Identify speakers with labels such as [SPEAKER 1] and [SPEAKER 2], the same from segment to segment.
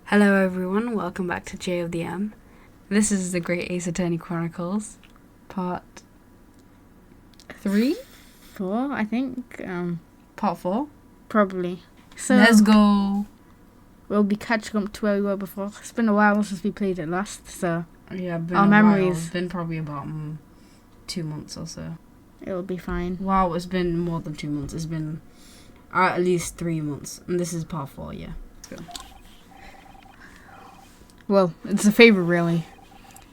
[SPEAKER 1] Hello everyone, welcome back to J of the M. This is the Great Ace Attorney Chronicles, part 3?
[SPEAKER 2] 4, I think.
[SPEAKER 1] Part 4?
[SPEAKER 2] Probably. So
[SPEAKER 1] Let's go!
[SPEAKER 2] we'll be catching up to where we were before. It's been a while since we played it last, so
[SPEAKER 1] Yeah, been
[SPEAKER 2] Our
[SPEAKER 1] a
[SPEAKER 2] memories.
[SPEAKER 1] while. It's been probably about 2 months or so.
[SPEAKER 2] it'll be fine.
[SPEAKER 1] Wow, it's been more than 2 months. It's been at least 3 months. And this is part 4, yeah. Let's go.
[SPEAKER 2] Well, it's a favor, really.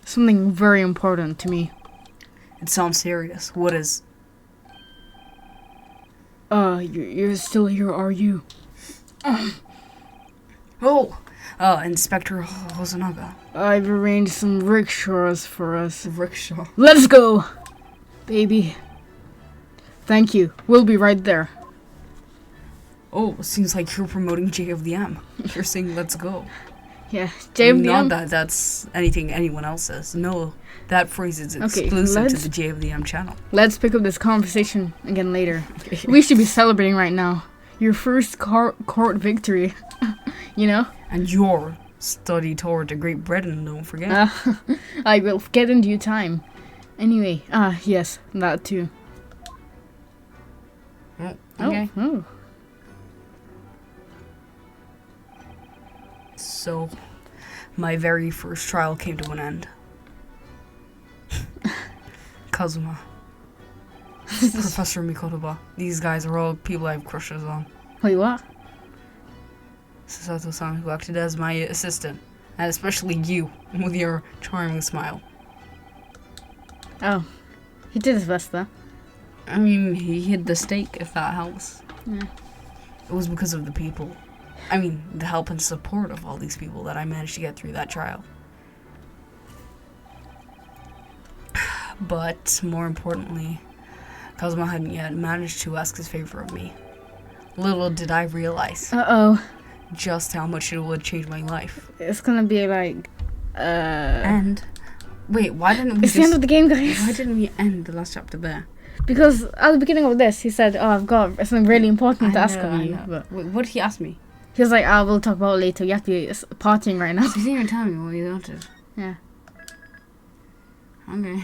[SPEAKER 2] Something very important to me.
[SPEAKER 1] It sounds serious. What is?
[SPEAKER 2] You're still here, are you?
[SPEAKER 1] Oh! Inspector Hosonaga.
[SPEAKER 2] I've arranged some rickshaws for us.
[SPEAKER 1] Rickshaw.
[SPEAKER 2] Let's go, baby. Thank you. We'll be right there.
[SPEAKER 1] Oh, seems like you're promoting J of the M. You're saying let's go.
[SPEAKER 2] Yeah, J of the
[SPEAKER 1] Not
[SPEAKER 2] M.
[SPEAKER 1] that that's anything anyone else says. No, that phrase is
[SPEAKER 2] Okay,
[SPEAKER 1] exclusive to
[SPEAKER 2] let's-
[SPEAKER 1] the J of the M channel.
[SPEAKER 2] Let's pick up this conversation again later. We should be celebrating right now. Your first court victory. You know?
[SPEAKER 1] And your study tour to Great Britain, don't forget.
[SPEAKER 2] I will get in due time. Anyway, yes, that too.
[SPEAKER 1] Oh, okay.
[SPEAKER 2] Oh.
[SPEAKER 1] So, my very first trial came to an end. KAZUMA. Professor Mikotoba. These guys are all people I have crushes on.
[SPEAKER 2] Wait, what?
[SPEAKER 1] Sasato-san, who acted as my assistant. And especially you, with your charming smile.
[SPEAKER 2] Oh. He did his best, though.
[SPEAKER 1] I mean, he hid the stake, if that helps.
[SPEAKER 2] Yeah.
[SPEAKER 1] It was because of the people. I mean, the help and support of all these people that I managed to get through that trial. But, more importantly, KAZUMA hadn't yet managed to ask his favor of me. Little did I realize
[SPEAKER 2] Uh-oh.
[SPEAKER 1] just how much it would change my life.
[SPEAKER 2] It's gonna be like,
[SPEAKER 1] And, wait, why didn't we
[SPEAKER 2] It's the end of the game, guys.
[SPEAKER 1] why didn't we end the last chapter there?
[SPEAKER 2] Because at the beginning of this, he said, oh, I've got something really important to ask
[SPEAKER 1] I
[SPEAKER 2] of you.
[SPEAKER 1] know.
[SPEAKER 2] But
[SPEAKER 1] Wait, what did he ask me?
[SPEAKER 2] he was like, we'll talk about it later. You have to be partying right now.
[SPEAKER 1] He didn't even tell me what he wanted.
[SPEAKER 2] Yeah.
[SPEAKER 1] Okay.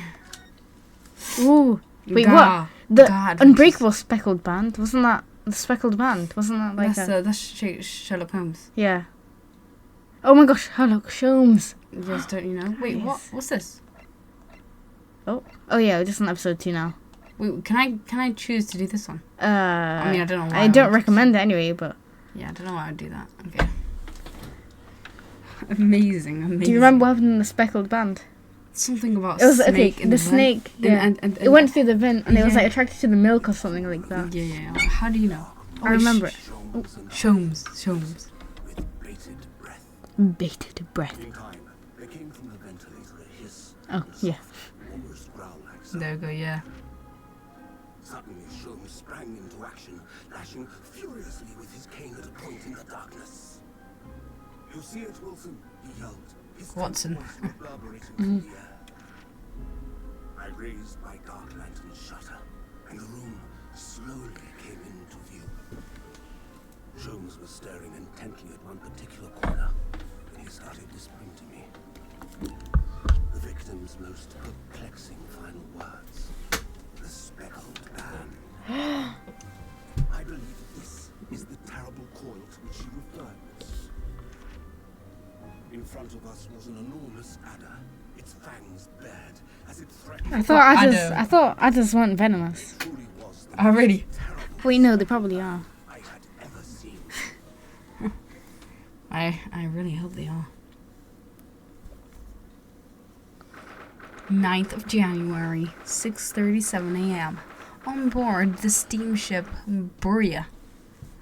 [SPEAKER 2] Ooh. Wait,
[SPEAKER 1] Gah.
[SPEAKER 2] what? The
[SPEAKER 1] God,
[SPEAKER 2] Unbreakable Speckled Band? Wasn't that the Speckled Band? Wasn't that like
[SPEAKER 1] that's Sherlock Holmes.
[SPEAKER 2] Yeah. Oh my gosh, Sherlock Holmes.
[SPEAKER 1] Just don't you know? Wait,
[SPEAKER 2] Yes.
[SPEAKER 1] what's this?
[SPEAKER 2] Oh yeah, just on episode 2 now.
[SPEAKER 1] Wait, can I choose to do this one?
[SPEAKER 2] I
[SPEAKER 1] I mean, I don't know why
[SPEAKER 2] I
[SPEAKER 1] I
[SPEAKER 2] don't
[SPEAKER 1] would-
[SPEAKER 2] recommend it anyway, but
[SPEAKER 1] Yeah, I don't know why I'd do that. Okay. Amazing.
[SPEAKER 2] do you remember what happened in the Speckled Band?
[SPEAKER 1] Something about
[SPEAKER 2] It was
[SPEAKER 1] snake
[SPEAKER 2] okay.
[SPEAKER 1] in
[SPEAKER 2] The
[SPEAKER 1] vent?
[SPEAKER 2] snake, yeah.
[SPEAKER 1] And
[SPEAKER 2] It went through the vent and it was
[SPEAKER 1] Yeah.
[SPEAKER 2] like attracted to the milk or something like that.
[SPEAKER 1] Yeah. How do you know?
[SPEAKER 2] I remember it.
[SPEAKER 1] Shomes.
[SPEAKER 3] With bated breath.
[SPEAKER 2] Bated breath.
[SPEAKER 3] In time, there came from the ventilator a hiss,
[SPEAKER 2] Oh yeah.
[SPEAKER 3] almost growl-like sound.
[SPEAKER 1] There we go. Yeah.
[SPEAKER 3] Suddenly, Sholmes sprang into action, lashing furiously with his cane at a point in the darkness. You see it, Wilson? He yelled. His
[SPEAKER 1] Watson.
[SPEAKER 3] voice reverberating through the air. I raised my dark lantern shutter, and the room slowly came into view. Sholmes was staring intently at one particular corner when he started whispering to me. The victim's most perplexing final words. The speckled band. I believe this is the terrible coil to which she referred. In front of us was an enormous adder, its fangs bared as it threatened.
[SPEAKER 2] I thought
[SPEAKER 1] Adder.
[SPEAKER 2] I thought adders weren't venomous.
[SPEAKER 3] Truly was the
[SPEAKER 1] Already.
[SPEAKER 3] terrible
[SPEAKER 2] Wait, no, they probably are.
[SPEAKER 3] I had ever seen.
[SPEAKER 1] I really hope they are. 9th of January, 6:37 a.m. On board the steamship Buria.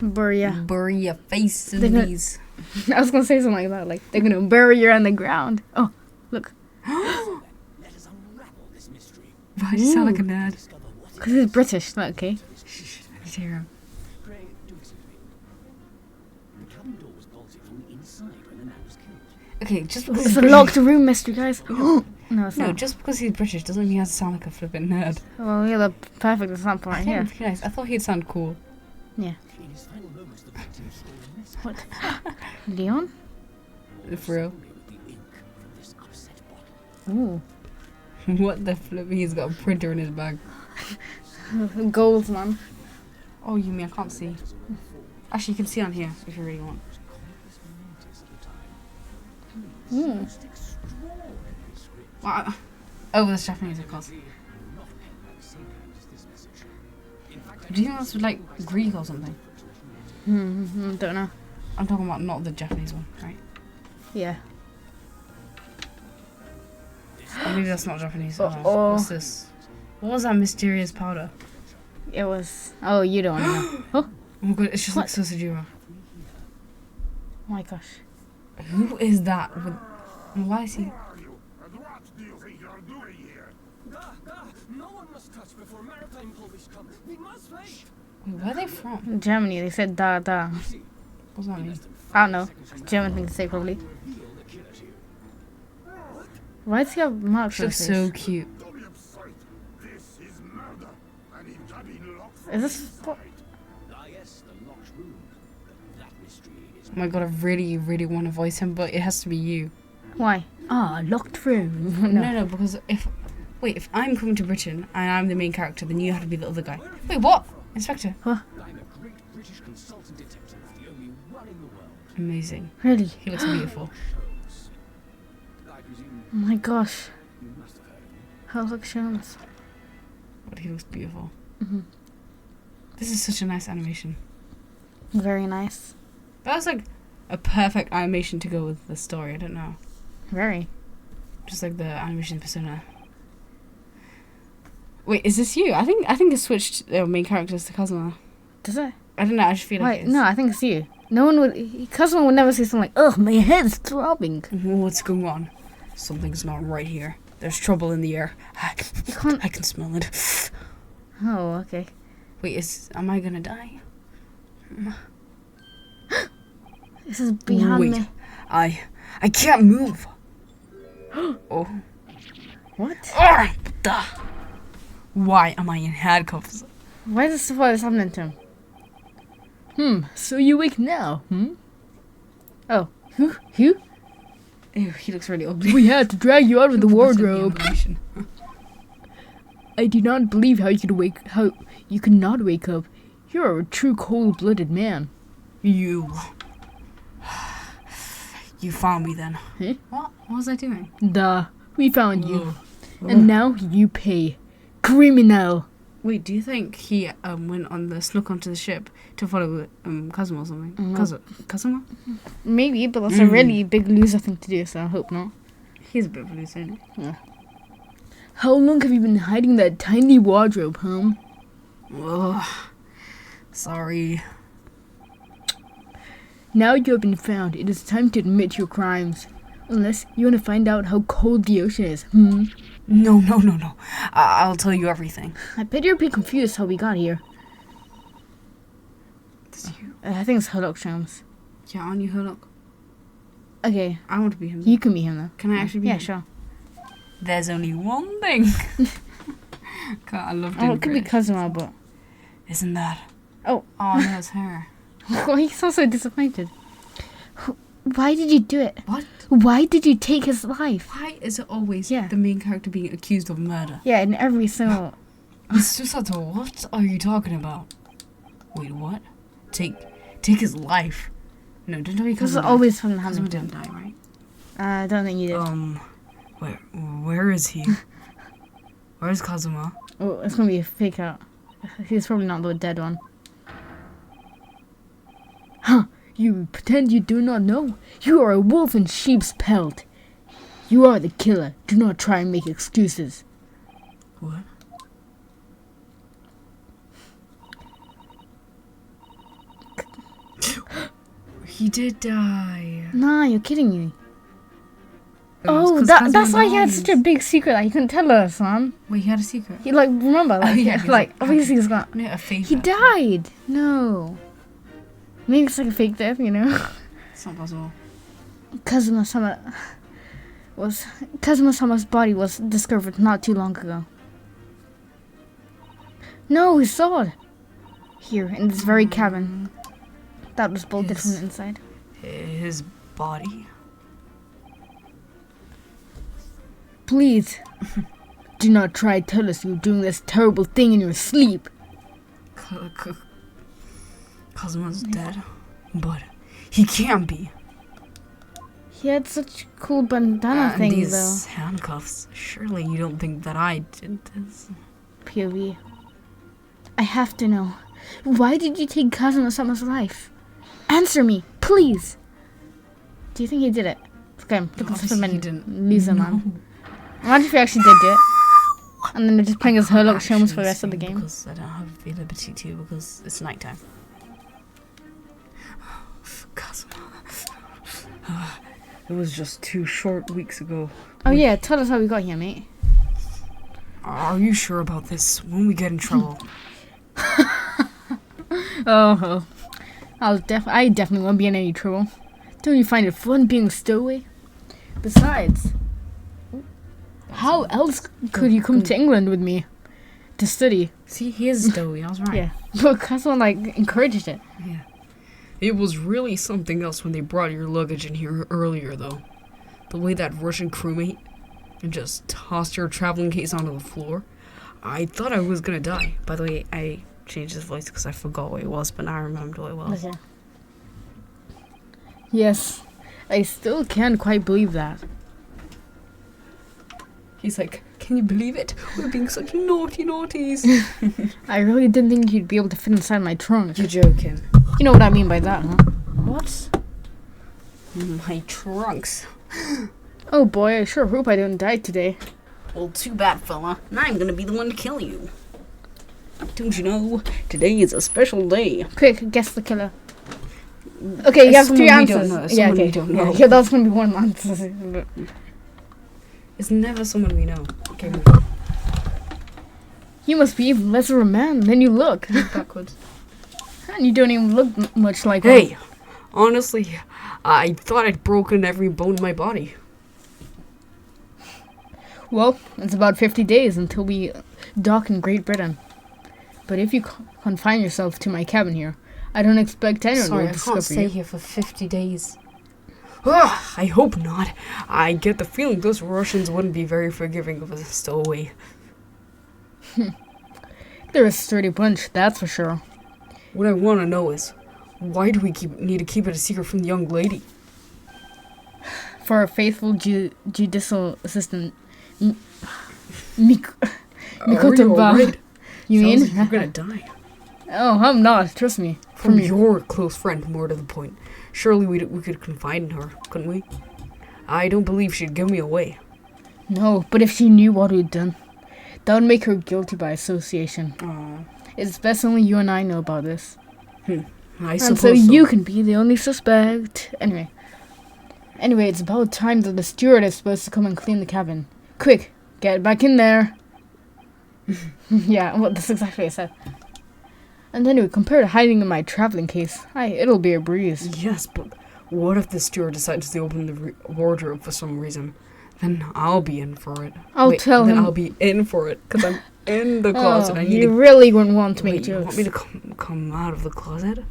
[SPEAKER 2] Buria.
[SPEAKER 1] Bury your face in
[SPEAKER 2] They're gonna-
[SPEAKER 1] these.
[SPEAKER 2] I was gonna say something like that. Like they're gonna bury you on the ground. Oh, look.
[SPEAKER 3] Let us unravel this mystery.
[SPEAKER 1] Why do you sound like a nerd?
[SPEAKER 3] Discover what
[SPEAKER 2] Because he's British. Not okay.
[SPEAKER 1] Shh, I can hear him.
[SPEAKER 3] Pray, do excuse me. The cabin door was bolted from the inside when the man was killed.
[SPEAKER 1] Okay, just because
[SPEAKER 2] It's
[SPEAKER 1] he's
[SPEAKER 2] a
[SPEAKER 1] British-
[SPEAKER 2] locked room mystery, guys. No, it's
[SPEAKER 1] No,
[SPEAKER 2] not.
[SPEAKER 1] just because he's British doesn't mean he has to sound like a flippin' nerd.
[SPEAKER 2] Well, you're the perfect example right
[SPEAKER 1] I
[SPEAKER 2] here.
[SPEAKER 1] thought, I thought he'd sound cool.
[SPEAKER 2] Yeah.
[SPEAKER 3] In his final moments, the victim saw a mess.
[SPEAKER 2] What? Leon?
[SPEAKER 1] For real.
[SPEAKER 3] With the ink from this upset bottle.
[SPEAKER 2] Ooh.
[SPEAKER 1] What the flip? He's got a printer in his bag.
[SPEAKER 2] Gold, man.
[SPEAKER 1] Oh, you mean I can't see? Actually, you can see on here if you really want.
[SPEAKER 2] Hmm.
[SPEAKER 1] Wow. Oh, that's Japanese, of course. Do you think that's like Greek or something?
[SPEAKER 2] Don't know.
[SPEAKER 1] I'm talking about not the Japanese one, right?
[SPEAKER 2] Yeah.
[SPEAKER 1] Or maybe that's not Japanese.
[SPEAKER 2] Uh-oh.
[SPEAKER 1] What's this? What was that mysterious powder?
[SPEAKER 2] It was. Oh, you don't know. Oh
[SPEAKER 1] Oh my god, it's just
[SPEAKER 2] What?
[SPEAKER 1] like Sosajiro.
[SPEAKER 2] my gosh.
[SPEAKER 1] Who is that? Why is he?
[SPEAKER 3] And what do you think you're doing here? No one must touch before maritime police come. We must wait.
[SPEAKER 1] Wait, where are they from?
[SPEAKER 2] Germany, they said da da.
[SPEAKER 1] What's that mean?
[SPEAKER 2] I don't know. German thing to say probably. Why does he have marks
[SPEAKER 1] She
[SPEAKER 2] on
[SPEAKER 1] looks
[SPEAKER 2] his
[SPEAKER 1] so
[SPEAKER 2] face?
[SPEAKER 1] cute.
[SPEAKER 3] Don't be upset. This is murder. And it can be locked from
[SPEAKER 2] Is this
[SPEAKER 3] inside. Yes, the locked room. That mystery is
[SPEAKER 1] Oh my god, I really, really want to voice him, but it has to be you.
[SPEAKER 2] Why? Ah, locked room.
[SPEAKER 1] No, because if I'm coming to Britain and I'm the main character, then you have to be the other guy. Wait, what? Inspector?
[SPEAKER 3] I'm a great British consultant detective, the only one in the world.
[SPEAKER 1] Amazing.
[SPEAKER 2] Really?
[SPEAKER 1] He looks beautiful.
[SPEAKER 3] I presume
[SPEAKER 2] Oh my gosh.
[SPEAKER 3] you must have heard of me.
[SPEAKER 2] How look Sherms.
[SPEAKER 1] But he looks beautiful.
[SPEAKER 2] Mhm.
[SPEAKER 1] This is such a nice animation.
[SPEAKER 2] Very nice.
[SPEAKER 1] That was like a perfect animation to go with the story. I don't know.
[SPEAKER 2] Very.
[SPEAKER 1] Just like the animation Persona. Wait, is this you? I think it switched main characters to Kazuma.
[SPEAKER 2] Does it?
[SPEAKER 1] I don't know. I just feel like
[SPEAKER 2] Wait,
[SPEAKER 1] it's...
[SPEAKER 2] no, I think it's you. No one would. Cousin would never say something like, "Ugh, my head's throbbing."
[SPEAKER 1] What's going on? Something's not right here. There's trouble in the air.
[SPEAKER 2] You can't.
[SPEAKER 1] I can smell it.
[SPEAKER 2] Oh, okay.
[SPEAKER 1] Wait, am I gonna die?
[SPEAKER 2] This is behind
[SPEAKER 1] Wait,
[SPEAKER 2] me.
[SPEAKER 1] I can't move. Oh.
[SPEAKER 2] What?
[SPEAKER 1] Ah, duh. Why am I in handcuffs?
[SPEAKER 2] Why is what is happening to him? So you awake now, Oh. Who?
[SPEAKER 1] Ew, he looks really ugly.
[SPEAKER 2] We had to drag you out of the
[SPEAKER 1] That's
[SPEAKER 2] wardrobe.
[SPEAKER 1] the animation.
[SPEAKER 2] I do not believe how you could not wake up. You're a true cold-blooded man.
[SPEAKER 1] You found me then.
[SPEAKER 2] Huh?
[SPEAKER 1] What? What was I doing?
[SPEAKER 2] Duh. We found you.
[SPEAKER 1] Ugh.
[SPEAKER 2] And now you pay. Criminal.
[SPEAKER 1] Wait, do you think he snuck onto the ship to follow Kazuma or something? Kazuma?
[SPEAKER 2] Maybe, but that's a really big loser thing to do, so I hope not.
[SPEAKER 1] He's a bit of a loser, isn't he?
[SPEAKER 2] How long have you been hiding that tiny wardrobe,
[SPEAKER 1] Ugh. Sorry.
[SPEAKER 2] Now you have been found. It is time to admit your crimes. Unless you want to find out how cold the ocean is,
[SPEAKER 1] No. I'll tell you everything.
[SPEAKER 2] I bet you're a bit confused how we got here.
[SPEAKER 1] It's you.
[SPEAKER 2] I think it's Hulk Shams.
[SPEAKER 1] Yeah, aren't you Hulk?
[SPEAKER 2] Okay,
[SPEAKER 1] I want to be him.
[SPEAKER 2] you can be him though.
[SPEAKER 1] Can I actually be
[SPEAKER 2] Yeah,
[SPEAKER 1] him?
[SPEAKER 2] sure.
[SPEAKER 1] There's only one thing. God, I love doing
[SPEAKER 2] Oh, it could be
[SPEAKER 1] British.
[SPEAKER 2] Kazuma, but...
[SPEAKER 1] Isn't that?
[SPEAKER 2] Oh.
[SPEAKER 1] Oh, no, it's her.
[SPEAKER 2] Why he sounds so disappointed? Why did you do it?
[SPEAKER 1] What?
[SPEAKER 2] Why did you take his life?
[SPEAKER 1] Why is it always
[SPEAKER 2] Yeah.
[SPEAKER 1] the main character being accused of murder?
[SPEAKER 2] Yeah, in every single...
[SPEAKER 1] It's just like, what are you talking about? Wait, what? Take his life? No, don't tell me
[SPEAKER 2] This is
[SPEAKER 1] Kazuma.
[SPEAKER 2] always from the
[SPEAKER 1] Kazuma
[SPEAKER 2] Hamilton.
[SPEAKER 1] didn't die, right?
[SPEAKER 2] I don't think you did.
[SPEAKER 1] Where is he? Where's Kazuma?
[SPEAKER 2] Oh, it's gonna be a fake out. He's probably not the dead one. Huh? You pretend you do not know? You are a wolf in sheep's pelt. You are the killer. Do not try and make excuses.
[SPEAKER 1] What? He did die.
[SPEAKER 2] Nah, you're kidding me.
[SPEAKER 1] It was
[SPEAKER 2] Oh,
[SPEAKER 1] 'cause
[SPEAKER 2] that's
[SPEAKER 1] Kazuma
[SPEAKER 2] why he had
[SPEAKER 1] died.
[SPEAKER 2] such a big secret that he couldn't tell us, man.
[SPEAKER 1] Wait, he had a secret?
[SPEAKER 2] He remember,
[SPEAKER 1] Oh, yeah, he's like,
[SPEAKER 2] obviously he's got.
[SPEAKER 1] No, a favor.
[SPEAKER 2] He died. No. Maybe it's like a fake death, you know.
[SPEAKER 1] It's not possible.
[SPEAKER 2] Kazuma-sama's body was discovered not too long ago. No, his sword. Here, in this very cabin. That was bolted from the inside.
[SPEAKER 1] His body?
[SPEAKER 2] Please, do not try to tell us you're doing this terrible thing in your sleep.
[SPEAKER 1] KAZUMA's dead, but he can't be.
[SPEAKER 2] He had such cool bandana
[SPEAKER 1] And
[SPEAKER 2] things,
[SPEAKER 1] these
[SPEAKER 2] though.
[SPEAKER 1] handcuffs. Surely you don't think that I did this?
[SPEAKER 2] POV. I have to know. Why did you take Kazuma-sama's life? Answer me, please. Do you think he did it? Okay, look at
[SPEAKER 1] Obviously he didn't.
[SPEAKER 2] Loser, man. Imagine if he actually did do it. And then they're just playing as Herlock Sholmes for the rest of the game.
[SPEAKER 1] Because I don't have availability to, because it's nighttime. KAZUMA. It was just 2 short weeks ago.
[SPEAKER 2] Oh yeah, tell us how we got here, mate.
[SPEAKER 1] Are you sure about this? When we get in trouble?
[SPEAKER 2] Oh, I definitely won't be in any trouble. Don't you find it fun being a stowaway? Besides, how else could you come to England with me to study?
[SPEAKER 1] See, he is doughy, I was right.
[SPEAKER 2] Yeah, but Kazuma encouraged it.
[SPEAKER 1] Yeah. It was really something else when they brought your luggage in here earlier, though. The way that Russian crewmate just tossed your traveling case onto the floor. I thought I was gonna die. By the way, I changed his voice because I forgot what it was, but now I remembered what it was.
[SPEAKER 2] Okay. Yes, I still can't quite believe that.
[SPEAKER 1] He's like, can you believe it? We're being such naughty naughties.
[SPEAKER 2] I really didn't think you'd be able to fit inside my trunk.
[SPEAKER 1] You're joking.
[SPEAKER 2] You know what I mean by that, huh?
[SPEAKER 1] What? My trunks.
[SPEAKER 2] Oh boy, I sure hope I don't die today.
[SPEAKER 1] Well, too bad, fella. I'm gonna be the one to kill you. Don't you know? Today is a special day.
[SPEAKER 2] Quick, guess the killer. Okay, you have 3 answers. Yeah, okay.
[SPEAKER 1] We don't know.
[SPEAKER 2] Yeah, that's gonna be one answer.
[SPEAKER 1] It's never someone we know. Okay, move on.
[SPEAKER 2] You must be even less of a man than you look.
[SPEAKER 1] Backwards.
[SPEAKER 2] And you don't even look much like
[SPEAKER 1] Hey, honestly, I thought I'd broken every bone in my body.
[SPEAKER 2] Well, it's about 50 days until we dock in Great Britain. But if you confine yourself to my cabin here, I don't expect anyone
[SPEAKER 1] Sorry,
[SPEAKER 2] will
[SPEAKER 1] I
[SPEAKER 2] discover
[SPEAKER 1] can't stay
[SPEAKER 2] you.
[SPEAKER 1] here for 50 days. Ugh, I hope not. I get the feeling those Russians wouldn't be very forgiving of a stowaway.
[SPEAKER 2] They're a sturdy bunch, that's for sure.
[SPEAKER 1] What I want to know is, why do we need to keep it a secret from the young lady?
[SPEAKER 2] For our faithful judicial assistant, Mikoto Ba.
[SPEAKER 1] Right?
[SPEAKER 2] You mean?
[SPEAKER 1] Like you're gonna die.
[SPEAKER 2] Oh, I'm not. Trust me.
[SPEAKER 1] From your close friend, more to the point. Surely we could confide in her, couldn't we? I don't believe she'd give me away.
[SPEAKER 2] No, but if she knew what we'd done, that would make her guilty by association.
[SPEAKER 1] Aww.
[SPEAKER 2] It's best only you and I know about this.
[SPEAKER 1] I
[SPEAKER 2] And
[SPEAKER 1] suppose
[SPEAKER 2] so you can be the only suspect. Anyway, it's about time that the steward is supposed to come and clean the cabin. Quick, get back in there. Yeah, well, that's exactly what I said. And anyway, compared to hiding in my traveling case, it'll be a breeze.
[SPEAKER 1] Yes, but what if the steward decides to open the wardrobe for some reason? Then I'll be in for it.
[SPEAKER 2] Tell him.
[SPEAKER 1] Then I'll be in for it, because I'm in the closet.
[SPEAKER 2] Oh,
[SPEAKER 1] I need
[SPEAKER 2] you
[SPEAKER 1] to...
[SPEAKER 2] really wouldn't want to make
[SPEAKER 1] Wait, you
[SPEAKER 2] jokes.
[SPEAKER 1] want me to come out of the closet?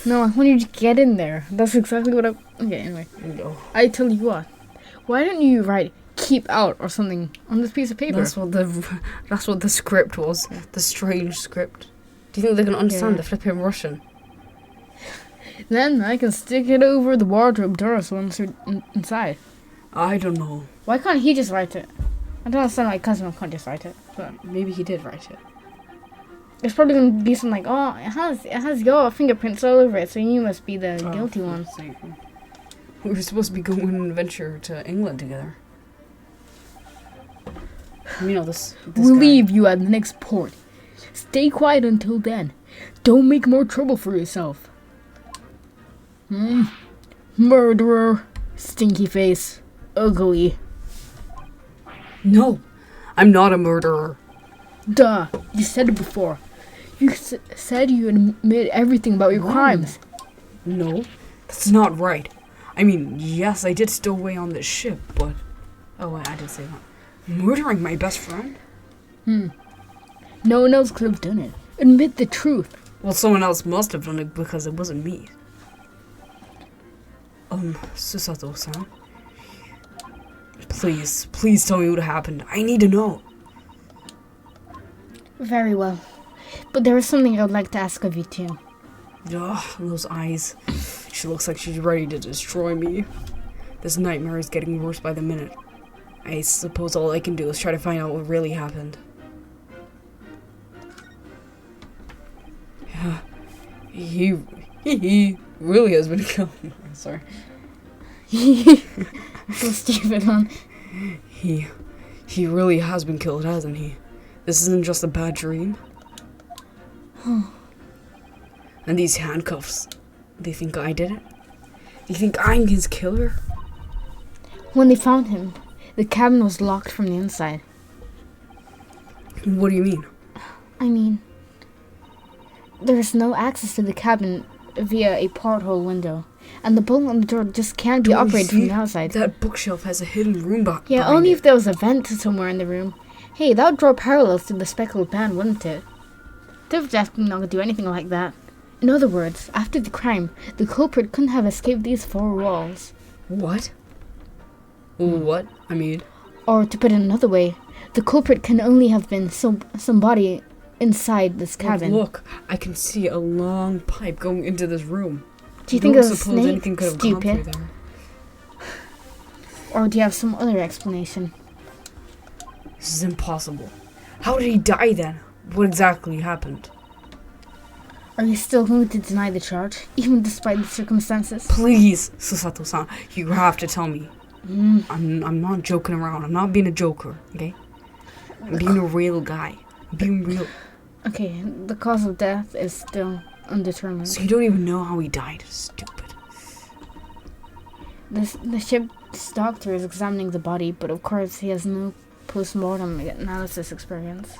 [SPEAKER 2] No, I want you to get in there. That's exactly what I... Okay, anyway.
[SPEAKER 1] No.
[SPEAKER 2] I tell you what. Why don't you write "keep out" or something on this piece of paper?
[SPEAKER 1] That's what the script was. The strange script. Do you think they can understand the flipping Russian?
[SPEAKER 2] Then I can stick it over the wardrobe doors once you're inside.
[SPEAKER 1] I don't know.
[SPEAKER 2] Why can't he just write it? I don't understand why Kazuma can't just write it. But
[SPEAKER 1] Maybe he did write it.
[SPEAKER 2] it's probably gonna be something like, oh, it has your fingerprints all over it, so you must be the guilty one.
[SPEAKER 1] We were supposed to be going on an adventure to England together. You know this
[SPEAKER 2] We'll
[SPEAKER 1] guy.
[SPEAKER 2] leave you at the next port. Stay quiet until then. Don't make more trouble for yourself. Murderer. Stinky face. Ugly.
[SPEAKER 1] No, I'm not a murderer.
[SPEAKER 2] Duh. You said it before. You said you admit everything about your crimes.
[SPEAKER 1] No, that's not right. I mean, yes, I did stow away on this ship, but... Oh, wait, I did say that. Murdering my best friend?
[SPEAKER 2] No one else could have done it. Admit the truth.
[SPEAKER 1] Well, someone else must have done it because it wasn't me. Susato-san. Please, please tell me what happened. I need to know.
[SPEAKER 2] Very well. But there is something I would like to ask of you too.
[SPEAKER 1] Ugh, those eyes. She looks like she's ready to destroy me. This nightmare is getting worse by the minute. I suppose all I can do is try to find out what really happened. He really has been killed. Sorry.
[SPEAKER 2] So stupid, man.
[SPEAKER 1] He really has been killed, hasn't he? This isn't just a bad dream. And these handcuffs, they think I did it? They think I'm his killer?
[SPEAKER 2] When they found him, the cabin was locked from the inside.
[SPEAKER 1] What do you mean?
[SPEAKER 2] I mean, there's no access to the cabin via a porthole window, and the bolt on the door just can't be operated from the outside.
[SPEAKER 1] That bookshelf has a hidden room behind
[SPEAKER 2] Yeah, only if there was a vent somewhere in the room. Hey, that would draw parallels to the speckled band, wouldn't it? They're definitely not gonna do anything like that. In other words, after the crime, the culprit couldn't have escaped these four walls.
[SPEAKER 1] What? What? I mean...
[SPEAKER 2] Or to put it another way, the culprit can only have been somebody inside this cabin.
[SPEAKER 1] Look, I can see a long pipe going into this room.
[SPEAKER 2] Do you think it was a
[SPEAKER 1] suppose
[SPEAKER 2] snake?
[SPEAKER 1] anything could have gone
[SPEAKER 2] Stupid.
[SPEAKER 1] through there.
[SPEAKER 2] Or do you have some other explanation?
[SPEAKER 1] This is impossible. How did he die then? What exactly happened?
[SPEAKER 2] Are you still going to deny the charge, even despite the circumstances?
[SPEAKER 1] Please, Susato-san, you have to tell me. I'm not joking around. I'm not being a joker, okay? I'm being a real guy. I'm being real.
[SPEAKER 2] Okay, the cause of death is still undetermined.
[SPEAKER 1] So you don't even know how he died? Stupid.
[SPEAKER 2] The ship's doctor is examining the body, but of course he has no post-mortem analysis experience.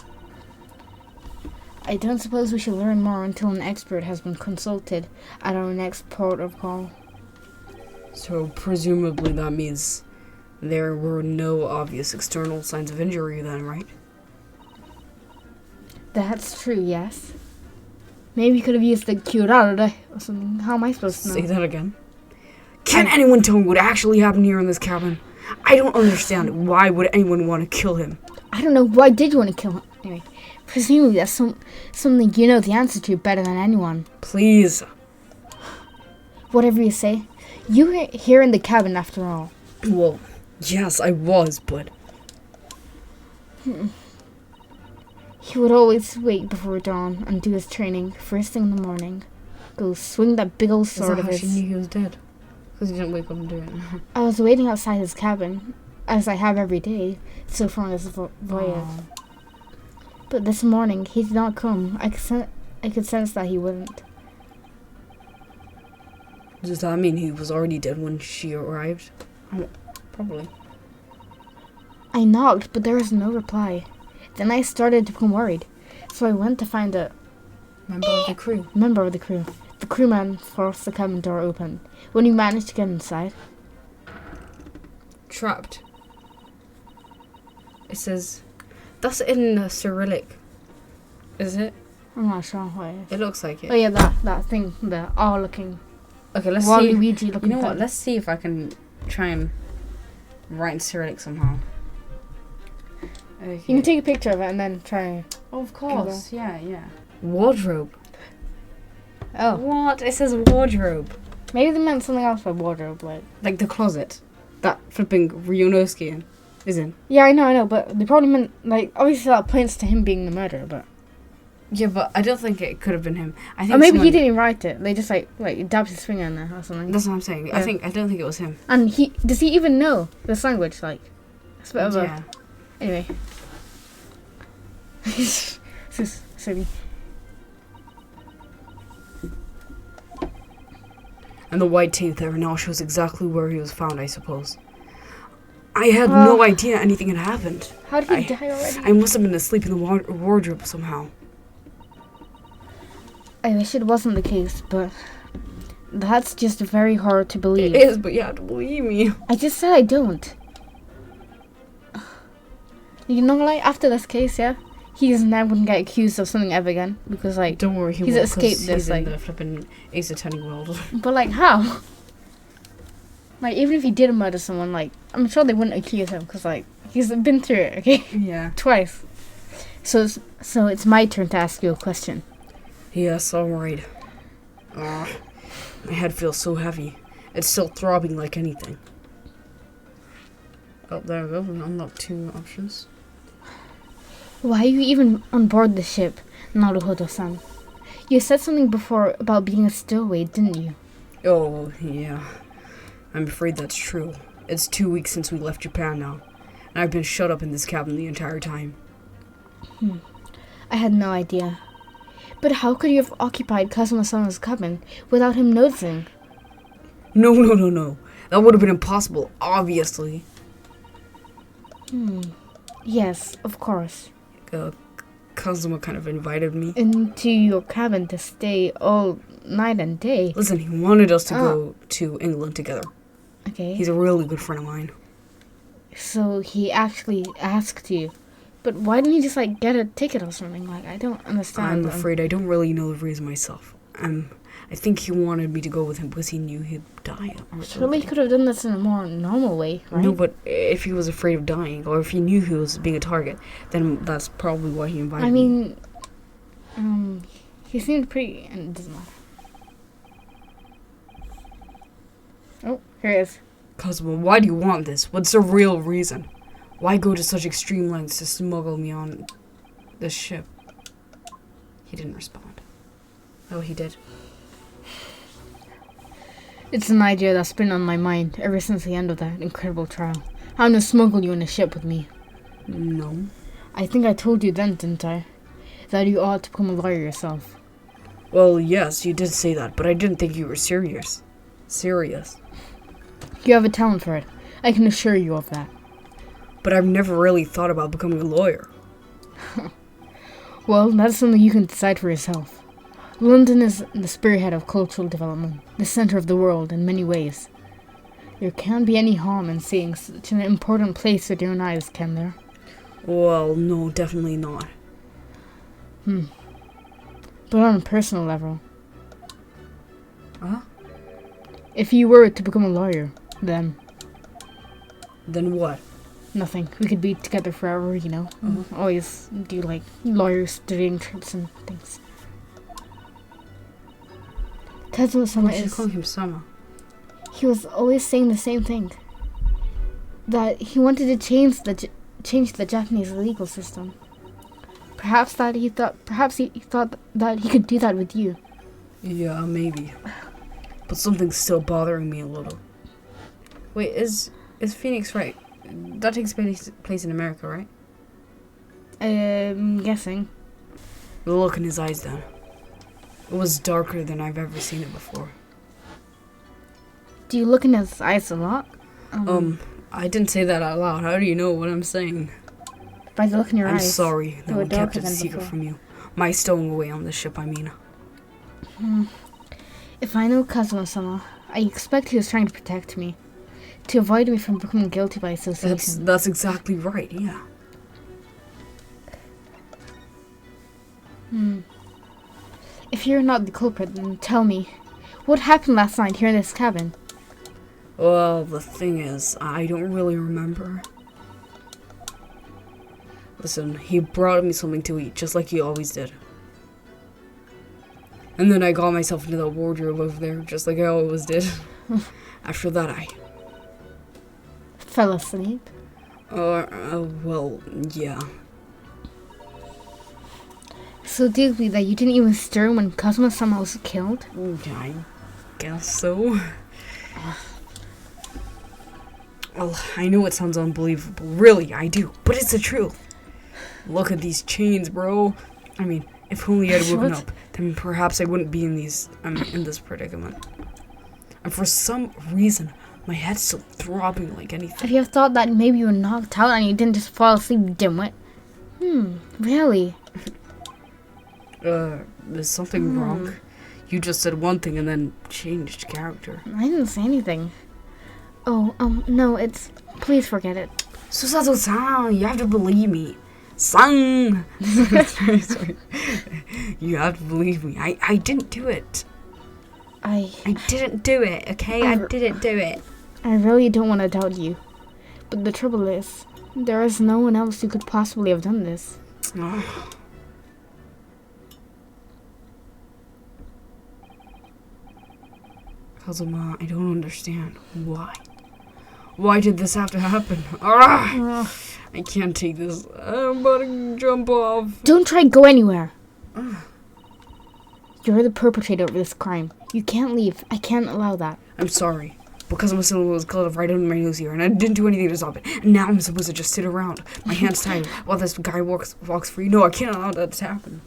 [SPEAKER 2] I don't suppose we should learn more until an expert has been consulted at our next port of call.
[SPEAKER 1] So presumably that means there were no obvious external signs of injury then, right?
[SPEAKER 2] That's true, yes. Maybe you could have used the curare or something. How am I supposed to know?
[SPEAKER 1] Say that again. Can anyone tell me what actually happened here in this cabin? I don't understand. Why would anyone want to kill him?
[SPEAKER 2] I don't know. Why did you want to kill him? Anyway, presumably that's something you know the answer to better than anyone.
[SPEAKER 1] Please.
[SPEAKER 2] Whatever you say. You were here in the cabin after all.
[SPEAKER 1] Well, yes, I was, but...
[SPEAKER 2] He would always wait before dawn and do his training first thing in the morning. Go swing that big old sword of his.
[SPEAKER 1] She knew he was dead? Because he didn't wake up and do it.
[SPEAKER 2] I was waiting outside his cabin, as I have every day, so far on this voyage. But this morning, he did not come. I could sense that he wouldn't.
[SPEAKER 1] Does that mean he was already dead when she arrived? Oh, probably.
[SPEAKER 2] I knocked, but there was no reply. Then I started to become worried, so I went to find a
[SPEAKER 1] member of the crew.
[SPEAKER 2] The crewman forced the cabin door open. When he managed to get inside,
[SPEAKER 1] Trapped. It says, that's in Cyrillic. Is it?
[SPEAKER 2] I'm not sure what it is.
[SPEAKER 1] It looks like it.
[SPEAKER 2] Oh yeah, that thing, the all-looking.
[SPEAKER 1] Okay, let's see.
[SPEAKER 2] Waluigi looking.
[SPEAKER 1] You know what?
[SPEAKER 2] thing.
[SPEAKER 1] Let's see if I can try and write in Cyrillic somehow. Okay.
[SPEAKER 2] You can take a picture of it and then try.
[SPEAKER 1] Oh, of course. Yeah. Wardrobe.
[SPEAKER 2] Oh,
[SPEAKER 1] What? It says wardrobe.
[SPEAKER 2] maybe they meant something else by wardrobe,
[SPEAKER 1] Like the closet. That flipping Ryunosuke is in.
[SPEAKER 2] Yeah, I know, but they probably meant obviously that points to him being the murderer, but.
[SPEAKER 1] Yeah, but I don't think it could have been him. I think
[SPEAKER 2] Or maybe he
[SPEAKER 1] someone-
[SPEAKER 2] didn't even write it. They just dabbed his finger in there or something.
[SPEAKER 1] That's what I'm saying.
[SPEAKER 2] Yeah.
[SPEAKER 1] I don't think it was him.
[SPEAKER 2] And does he even know this language? It's a bit of a.
[SPEAKER 1] Yeah.
[SPEAKER 2] Anyway. This is silly.
[SPEAKER 1] And the white tape there now shows exactly where he was found, I suppose. I had no idea anything had happened.
[SPEAKER 2] How did he die already?
[SPEAKER 1] I must have been asleep in the wardrobe somehow.
[SPEAKER 2] I wish it wasn't the case, but that's just very hard to believe.
[SPEAKER 1] It is, but you have to believe me.
[SPEAKER 2] I just said I don't. You know, after this case, yeah, he's never gonna get accused of something ever again because,
[SPEAKER 1] Don't worry,
[SPEAKER 2] he's
[SPEAKER 1] won't,
[SPEAKER 2] escaped
[SPEAKER 1] 'cause
[SPEAKER 2] this,
[SPEAKER 1] he's in the flipping Ace Attorney world.
[SPEAKER 2] But how? Like, even if he did murder someone, like, I'm sure they wouldn't accuse him, because, like, he's been through it, okay?
[SPEAKER 1] Yeah.
[SPEAKER 2] Twice. So it's my turn to ask you a question.
[SPEAKER 1] Yes, alright. My head feels so heavy. It's still throbbing like anything. Oh, there we go. Unlock 2 options.
[SPEAKER 2] Why are you even on board the ship, Naruhodo-san? You said something before about being a stowaway, didn't you?
[SPEAKER 1] Oh, yeah. I'm afraid that's true. It's 2 weeks since we left Japan now. And I've been shut up in this cabin the entire time.
[SPEAKER 2] I had no idea. But how could you have occupied Kazuma-sama's cabin without him noticing?
[SPEAKER 1] No. That would have been impossible, obviously.
[SPEAKER 2] Yes, of course.
[SPEAKER 1] Kazuma kind of invited me.
[SPEAKER 2] Into your cabin to stay all night and day.
[SPEAKER 1] Listen, he wanted us to go to England together.
[SPEAKER 2] Okay.
[SPEAKER 1] He's a really good friend of mine.
[SPEAKER 2] So he actually asked you. But why didn't he just, like, get a ticket or something? Like, I don't understand.
[SPEAKER 1] I'm afraid I don't really know the reason myself. I think he wanted me to go with him because he knew he'd die.
[SPEAKER 2] Surely he could have done this in a more normal way, right?
[SPEAKER 1] No, but if he was afraid of dying, or if he knew he was being a target, then that's probably why he invited me.
[SPEAKER 2] I mean, he seemed pretty... And it doesn't matter. Oh, here he is.
[SPEAKER 1] Kazuma, why do you want this? What's the real reason? Why go to such extreme lengths to smuggle me on this ship? He didn't respond. Oh, he did.
[SPEAKER 2] It's an idea that's been on my mind ever since the end of that incredible trial. How to smuggle you on a ship with me.
[SPEAKER 1] No.
[SPEAKER 2] I think I told you then, didn't I? That you ought to become a lawyer yourself.
[SPEAKER 1] Well, yes, you did say that, but I didn't think you were serious.
[SPEAKER 2] You have a talent for it. I can assure you of that.
[SPEAKER 1] But I've never really thought about becoming a lawyer.
[SPEAKER 2] Well, that's something you can decide for yourself. London is the spearhead of cultural development, the center of the world in many ways. There can't be any harm in seeing such an important place with your own eyes, can there?
[SPEAKER 1] Well, no, definitely not.
[SPEAKER 2] But on a personal level,
[SPEAKER 1] Huh?
[SPEAKER 2] if you were to become a lawyer, then
[SPEAKER 1] Then what?
[SPEAKER 2] nothing. We could be together forever, you know. Always do, like, lawyer studying trips and things. Kazuma-sama
[SPEAKER 1] Why should you
[SPEAKER 2] is...
[SPEAKER 1] call him Sama?
[SPEAKER 2] He was always saying the same thing. That he wanted to change the Japanese legal system. Perhaps he thought that he could do that with you.
[SPEAKER 1] Yeah, maybe. But something's still bothering me a little. Wait, is Phoenix right? That takes place in America, right?
[SPEAKER 2] I'm guessing.
[SPEAKER 1] The look in his eyes then. It was darker than I've ever seen it before.
[SPEAKER 2] Do you look in his eyes a lot?
[SPEAKER 1] I didn't say that out loud. How do you know what I'm saying?
[SPEAKER 2] By the look in your
[SPEAKER 1] I'm
[SPEAKER 2] eyes.
[SPEAKER 1] sorry
[SPEAKER 2] they
[SPEAKER 1] that
[SPEAKER 2] were
[SPEAKER 1] we kept
[SPEAKER 2] darker
[SPEAKER 1] it a
[SPEAKER 2] than
[SPEAKER 1] secret
[SPEAKER 2] before.
[SPEAKER 1] from you. My stowing away on the ship, I mean.
[SPEAKER 2] If I know Kazuma-sama, I expect he was trying to protect me. To avoid me from becoming guilty by association.
[SPEAKER 1] That's exactly right, yeah.
[SPEAKER 2] If you're not the culprit, then tell me. What happened last night here in this cabin?
[SPEAKER 1] Well, the thing is, I don't really remember. Listen, he brought me something to eat, just like he always did. And then I got myself into that wardrobe over there, just like I always did. After that, I...
[SPEAKER 2] Fell asleep?
[SPEAKER 1] Well, yeah.
[SPEAKER 2] So deeply that you didn't even stir when Kazuma-sama was killed?
[SPEAKER 1] I guess so. Well, I know it sounds unbelievable. Really, I do. But it's the truth. Look at these chains, bro. I mean, if only I'd woken up, then perhaps I wouldn't be in this predicament. And for some reason, my head's still throbbing like anything.
[SPEAKER 2] Have you ever thought that maybe you were knocked out and you didn't just fall asleep, dimwit? Really?
[SPEAKER 1] Is something wrong? You just said one thing and then changed character.
[SPEAKER 2] I didn't say anything. Oh, no, it's... Please forget it.
[SPEAKER 1] Susato-san, you have to believe me. San! Sorry. You have to believe me. I didn't do it. I didn't do it, okay? I didn't do it.
[SPEAKER 2] I really don't want to doubt you. But the trouble is, there is no one else who could possibly have done this.
[SPEAKER 1] Kazuma, I don't understand. Why? Why did this have to happen? I can't take this. I'm about to jump off.
[SPEAKER 2] Don't try to go anywhere. You're the perpetrator of this crime. You can't leave. I can't allow that.
[SPEAKER 1] I'm sorry. Because my son was called right under my nose here, and I didn't do anything to stop it. And now I'm supposed to just sit around. My hands tied while this guy walks free. No, I can't allow that to happen.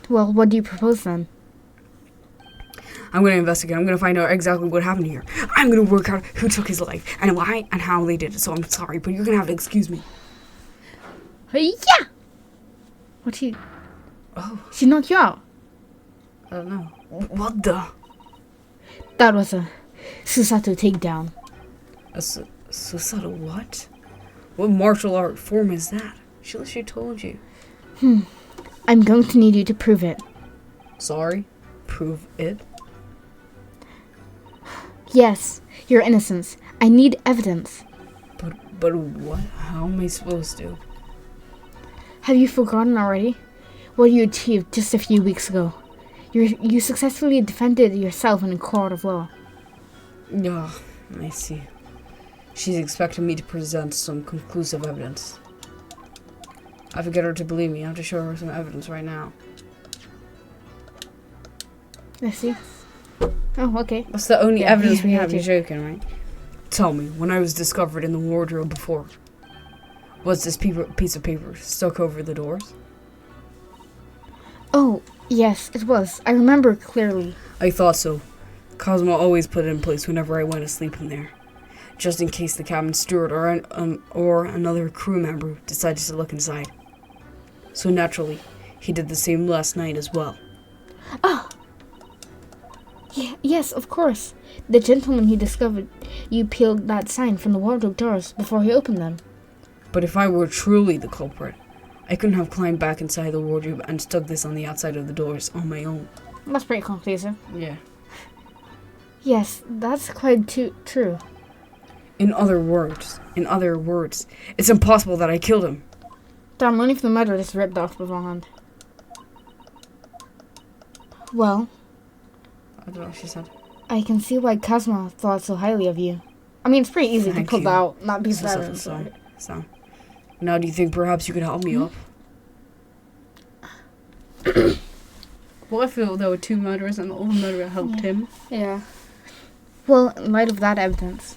[SPEAKER 2] Well, what do you propose then?
[SPEAKER 1] I'm going to investigate. I'm going to find out exactly what happened here. I'm going to work out who took his life, and why, and how they did it. So I'm sorry, but you're going to have to excuse me.
[SPEAKER 2] Hey, yeah! What she...
[SPEAKER 1] Oh,
[SPEAKER 2] She knocked you out.
[SPEAKER 1] I don't know. What the?
[SPEAKER 2] That was a Susato takedown.
[SPEAKER 1] A Susato what? What martial art form is that? She told you.
[SPEAKER 2] I'm going to need you to prove it.
[SPEAKER 1] Sorry? Prove it?
[SPEAKER 2] Yes, your innocence. I need evidence.
[SPEAKER 1] But what? How am I supposed to?
[SPEAKER 2] Have you forgotten already? What you achieved just a few weeks ago. You successfully defended yourself in a court of law.
[SPEAKER 1] Oh, I see. She's expecting me to present some conclusive evidence. I have to get her to believe me. I have to show her some evidence right now.
[SPEAKER 2] I see. Oh, okay.
[SPEAKER 1] That's the only evidence we
[SPEAKER 2] yeah,
[SPEAKER 1] have.
[SPEAKER 2] yeah.
[SPEAKER 1] You're joking, right? Tell me, when I was discovered in the wardrobe before, was this piece of paper stuck over the doors?
[SPEAKER 2] Oh, yes, it was. I remember clearly.
[SPEAKER 1] I thought so. Kazuma always put it in place whenever I went to sleep in there, just in case the cabin steward or another crew member decided to look inside. So naturally, he did the same last night as well.
[SPEAKER 2] Oh! Yes, of course. The gentleman who discovered you peeled that sign from the wardrobe doors before he opened them.
[SPEAKER 1] But if I were truly the culprit, I couldn't have climbed back inside the wardrobe and stuck this on the outside of the doors on my own.
[SPEAKER 2] That's pretty conclusive.
[SPEAKER 1] Yeah.
[SPEAKER 2] Yes, that's quite true.
[SPEAKER 1] In other words, it's impossible that I killed him.
[SPEAKER 2] Damn, only if the murder is ripped off beforehand. Well,
[SPEAKER 1] I don't know what she said.
[SPEAKER 2] I can see why Kazuma thought so highly of you. I mean, it's pretty easy
[SPEAKER 1] Thank
[SPEAKER 2] to pull
[SPEAKER 1] you.
[SPEAKER 2] out, not be
[SPEAKER 1] So,
[SPEAKER 2] better.
[SPEAKER 1] so. Now do you think perhaps you could help me up? What if there were two murderers and the other murderer helped him?
[SPEAKER 2] Yeah. Well, in light of that evidence,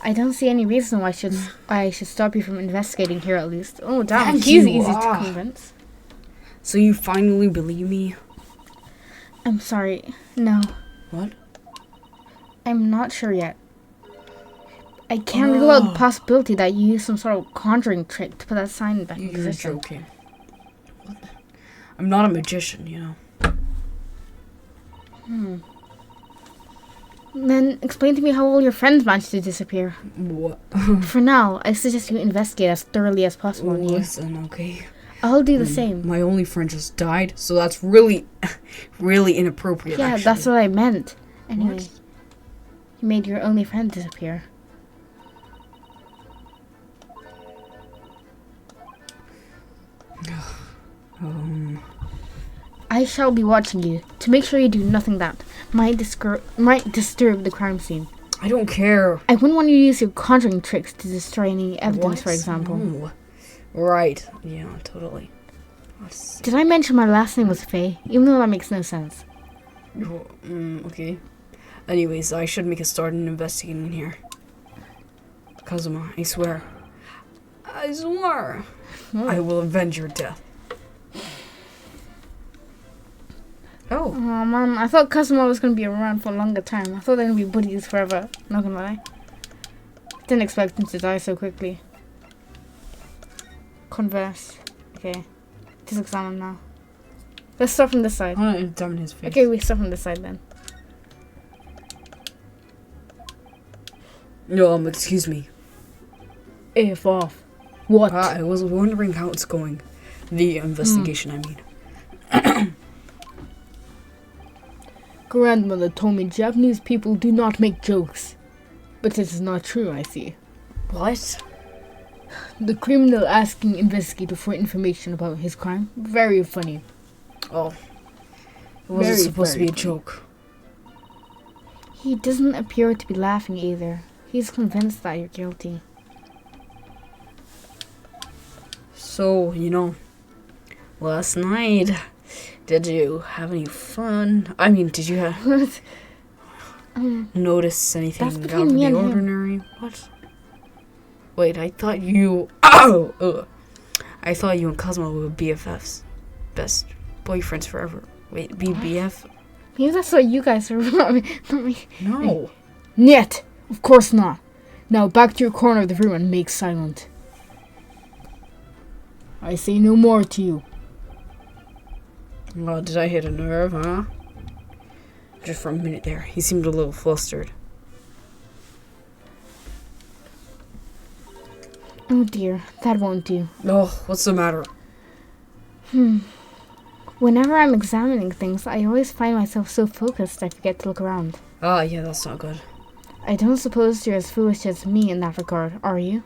[SPEAKER 2] I don't see any reason why I should stop you from investigating here at least. Oh, damn,
[SPEAKER 1] Thank
[SPEAKER 2] he's
[SPEAKER 1] you.
[SPEAKER 2] easy to convince.
[SPEAKER 1] So you finally believe me?
[SPEAKER 2] I'm sorry. No,
[SPEAKER 1] What?
[SPEAKER 2] I'm not sure yet. I can't rule out the possibility that you used some sort of conjuring trick to put that sign back in
[SPEAKER 1] You're
[SPEAKER 2] position.
[SPEAKER 1] joking. What? I'm not a magician, you know.
[SPEAKER 2] Then explain to me how all your friends managed to disappear.
[SPEAKER 1] What?
[SPEAKER 2] For now, I suggest you investigate as thoroughly as possible on you.
[SPEAKER 1] Listen, okay.
[SPEAKER 2] I'll do the same.
[SPEAKER 1] My only friend just died, so that's really, really inappropriate.
[SPEAKER 2] Yeah,
[SPEAKER 1] actually.
[SPEAKER 2] that's what I meant. Anyway,
[SPEAKER 1] What?
[SPEAKER 2] you made your only friend disappear. I shall be watching you to make sure you do nothing that might disturb the crime scene.
[SPEAKER 1] I don't care.
[SPEAKER 2] I wouldn't want you to use your conjuring tricks to destroy any evidence,
[SPEAKER 1] What?
[SPEAKER 2] for example.
[SPEAKER 1] No. Right. Yeah, totally.
[SPEAKER 2] Did I mention my last name was Faye? Even though that makes no sense.
[SPEAKER 1] Okay. Anyways, I should make a start in investigating in here. Kazuma, I swear. I swear. I will avenge your death. Oh.
[SPEAKER 2] Oh man, I thought Kazuma was gonna be around for a longer time. I thought they were gonna be buddies forever. Not gonna lie. Didn't expect him to die so quickly. Converse. Okay. Just examine now. Let's start from this side.
[SPEAKER 1] I want to examine his face.
[SPEAKER 2] Okay, we start from this side then.
[SPEAKER 1] No, excuse me.
[SPEAKER 2] F off. What?
[SPEAKER 1] I was wondering how it's going. The investigation, I mean.
[SPEAKER 2] Grandmother told me Japanese people do not make jokes. But this is not true, I see.
[SPEAKER 1] What?
[SPEAKER 2] The criminal asking investigator for information about his crime. Very funny.
[SPEAKER 1] Oh. It wasn't
[SPEAKER 2] Very,
[SPEAKER 1] supposed to be
[SPEAKER 2] very
[SPEAKER 1] a joke.
[SPEAKER 2] He doesn't appear to be laughing either. He's convinced that you're guilty.
[SPEAKER 1] So, last night, did you have any fun? I mean, did you notice anything
[SPEAKER 2] That's
[SPEAKER 1] out
[SPEAKER 2] between
[SPEAKER 1] of
[SPEAKER 2] me
[SPEAKER 1] the
[SPEAKER 2] and him.
[SPEAKER 1] ordinary? What? Wait, I thought you... Oh! Ugh. I thought you and KAZUMA were BFFs. Best boyfriends forever. Wait, BBF?
[SPEAKER 2] Maybe that's what you guys are. Not me.
[SPEAKER 1] No.
[SPEAKER 2] Niet! Of course not. Now back to your corner of the room and make silent. I say no more to you.
[SPEAKER 1] Oh, did I hit a nerve, huh? Just for a minute there, he seemed a little flustered.
[SPEAKER 2] Oh dear, that won't do.
[SPEAKER 1] Oh, what's the matter?
[SPEAKER 2] Whenever I'm examining things, I always find myself so focused I forget to look around.
[SPEAKER 1] Ah, yeah, that's not good.
[SPEAKER 2] I don't suppose you're as foolish as me in that regard, are you?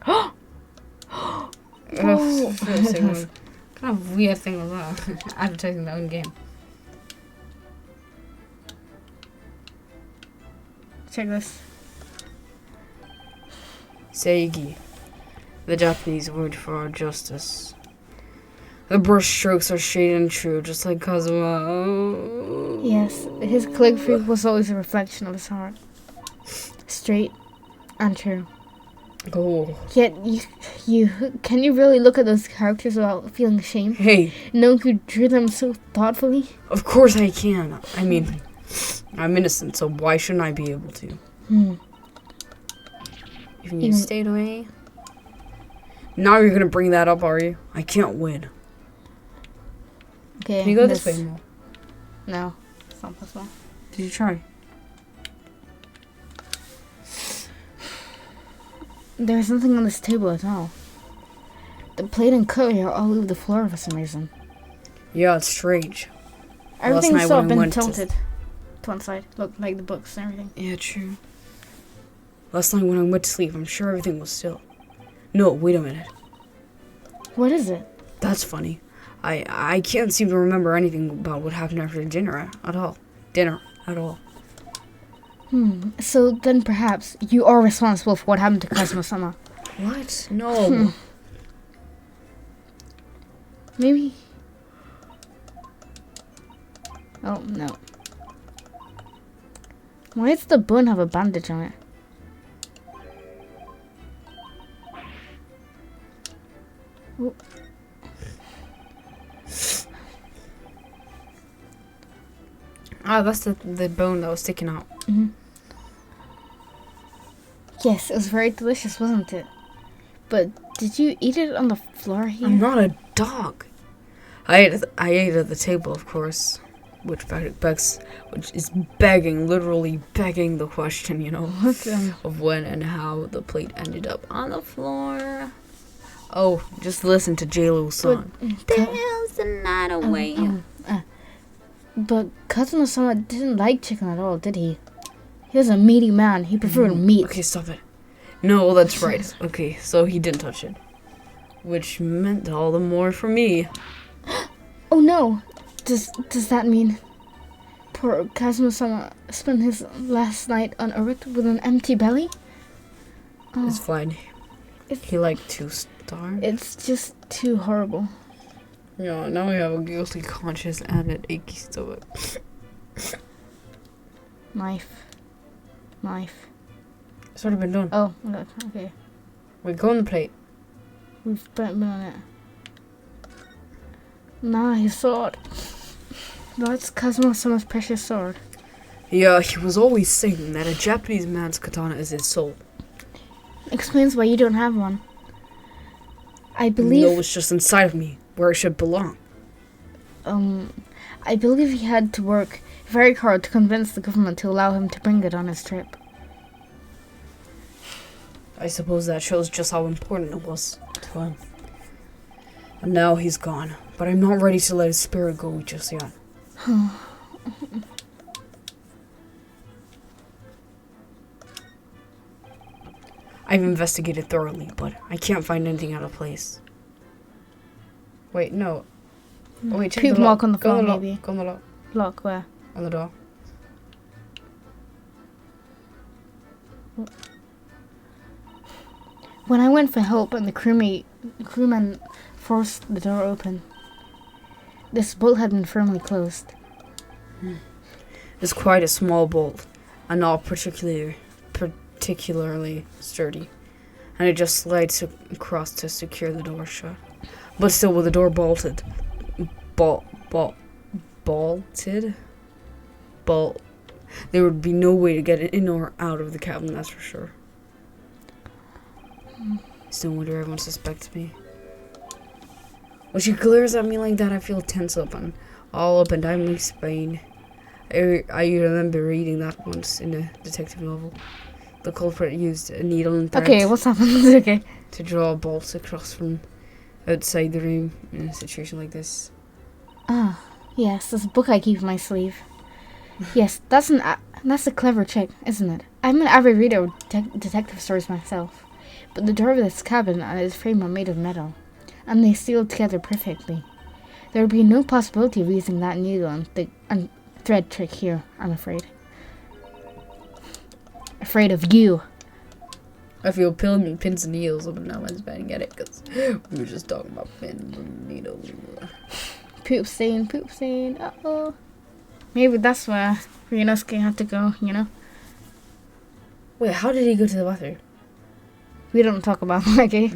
[SPEAKER 1] Ugh, what kind of weird thing was that? Advertising their own game.
[SPEAKER 2] Check this.
[SPEAKER 1] Seigi, the Japanese word for justice. The brush strokes are shaded and true, just like KAZUMA. Oh.
[SPEAKER 2] Yes, his calligraphy was always a reflection of his heart. Straight and true.
[SPEAKER 1] Oh.
[SPEAKER 2] Yet, can you really look at those characters without feeling shame?
[SPEAKER 1] Hey,
[SPEAKER 2] Knowing you drew them so thoughtfully?
[SPEAKER 1] of course I can. I mean, I'm innocent, so why shouldn't I be able to? If you stayed away. Now you're gonna bring that up, are you? I can't win.
[SPEAKER 2] Okay.
[SPEAKER 1] Can you go this way more?
[SPEAKER 2] No, it's not possible.
[SPEAKER 1] Did you try?
[SPEAKER 2] There's nothing on this table at all. The plate and cutlery are all over the floor for some reason.
[SPEAKER 1] Yeah, it's strange.
[SPEAKER 2] Everything's
[SPEAKER 1] night
[SPEAKER 2] sort of
[SPEAKER 1] when I
[SPEAKER 2] been
[SPEAKER 1] went to-
[SPEAKER 2] tilted to one side. Look, like the books and everything.
[SPEAKER 1] Yeah, true. Last night when I went to sleep, I'm sure everything was still. No, wait a minute.
[SPEAKER 2] What is it?
[SPEAKER 1] That's funny. I can't seem to remember anything about what happened after dinner at all.
[SPEAKER 2] So then perhaps you are responsible for what happened to KAZUMA-sama.
[SPEAKER 1] What? No.
[SPEAKER 2] Maybe. Oh, no. Why does the bone have a bandage on it? Oh.
[SPEAKER 1] Ah, that's the bone that was sticking out.
[SPEAKER 2] Yes, it was very delicious, wasn't it? But did you eat it on the floor here?
[SPEAKER 1] I'm not a dog. I ate at the table, of course, which is literally begging the question, of when and how the plate ended up on the floor. Oh, just listen to JLo's song. Dance the night away.
[SPEAKER 2] But KAZUMA-sama didn't like chicken at all, did he? He was a meaty man. He preferred meat.
[SPEAKER 1] Okay, stop it. No, that's right. Okay, so he didn't touch it. Which meant all the more for me.
[SPEAKER 2] Oh no! Does that mean poor KAZUMA-sama spent his last night on Earth with an empty belly? Oh,
[SPEAKER 1] It's fine. He liked to starve.
[SPEAKER 2] it's just too horrible.
[SPEAKER 1] Yeah, now we have a guilty conscience and an achy stomach.
[SPEAKER 2] Knife.
[SPEAKER 1] It's already been done.
[SPEAKER 2] Oh, look, okay.
[SPEAKER 1] We go on the plate.
[SPEAKER 2] We've been on it. Nah, his sword. That's KAZUMA-sama's precious sword.
[SPEAKER 1] Yeah, he was always saying that a Japanese man's katana is his soul.
[SPEAKER 2] Explains why you don't have one. I believe...
[SPEAKER 1] No, it's just inside of me, where it should belong.
[SPEAKER 2] I believe he had to work very hard to convince the government to allow him to bring it on his trip.
[SPEAKER 1] I suppose that shows just how important it was to him. And now he's gone, but I'm not ready to let his spirit go just yet. I've investigated thoroughly, but I can't find anything out of place. Wait, no. Oh, wait, check
[SPEAKER 2] Poop
[SPEAKER 1] the lock.
[SPEAKER 2] mark on the
[SPEAKER 1] Go
[SPEAKER 2] floor,
[SPEAKER 1] on the lock.
[SPEAKER 2] maybe.
[SPEAKER 1] Go on the lock.
[SPEAKER 2] Lock where?
[SPEAKER 1] On the door.
[SPEAKER 2] When I went for help and the crewman forced the door open, this bolt had been firmly closed.
[SPEAKER 1] It's quite a small bolt, and not particularly sturdy, and it just slides across to secure the door shut. But still, with the door bolted, there would be no way to get it in or out of the cabin. That's for sure. Still wonder everyone suspects me. When she glares at me like that, I feel tense up and all up and down my spine. I remember reading that once in a detective novel. The culprit used a needle and thread
[SPEAKER 2] Okay, what's happened? Okay.
[SPEAKER 1] to draw bolts across from outside the room in a situation like this.
[SPEAKER 2] Ah, yes, this book I keep in my sleeve. Yes, that's a clever trick, isn't it? I'm an avid reader of detective stories myself, but the door of this cabin and its frame are made of metal, and they seal together perfectly. There would be no possibility of using that needle and thread trick here, I'm afraid. Afraid of you.
[SPEAKER 1] I feel pins and needles up and down my spine and get it because we were just talking about pins and needles.
[SPEAKER 2] Poop stain, uh-oh. Maybe that's where Ryunosuke had to go, you know?
[SPEAKER 1] Wait, how did he go to the bathroom?
[SPEAKER 2] We don't talk about that, okay?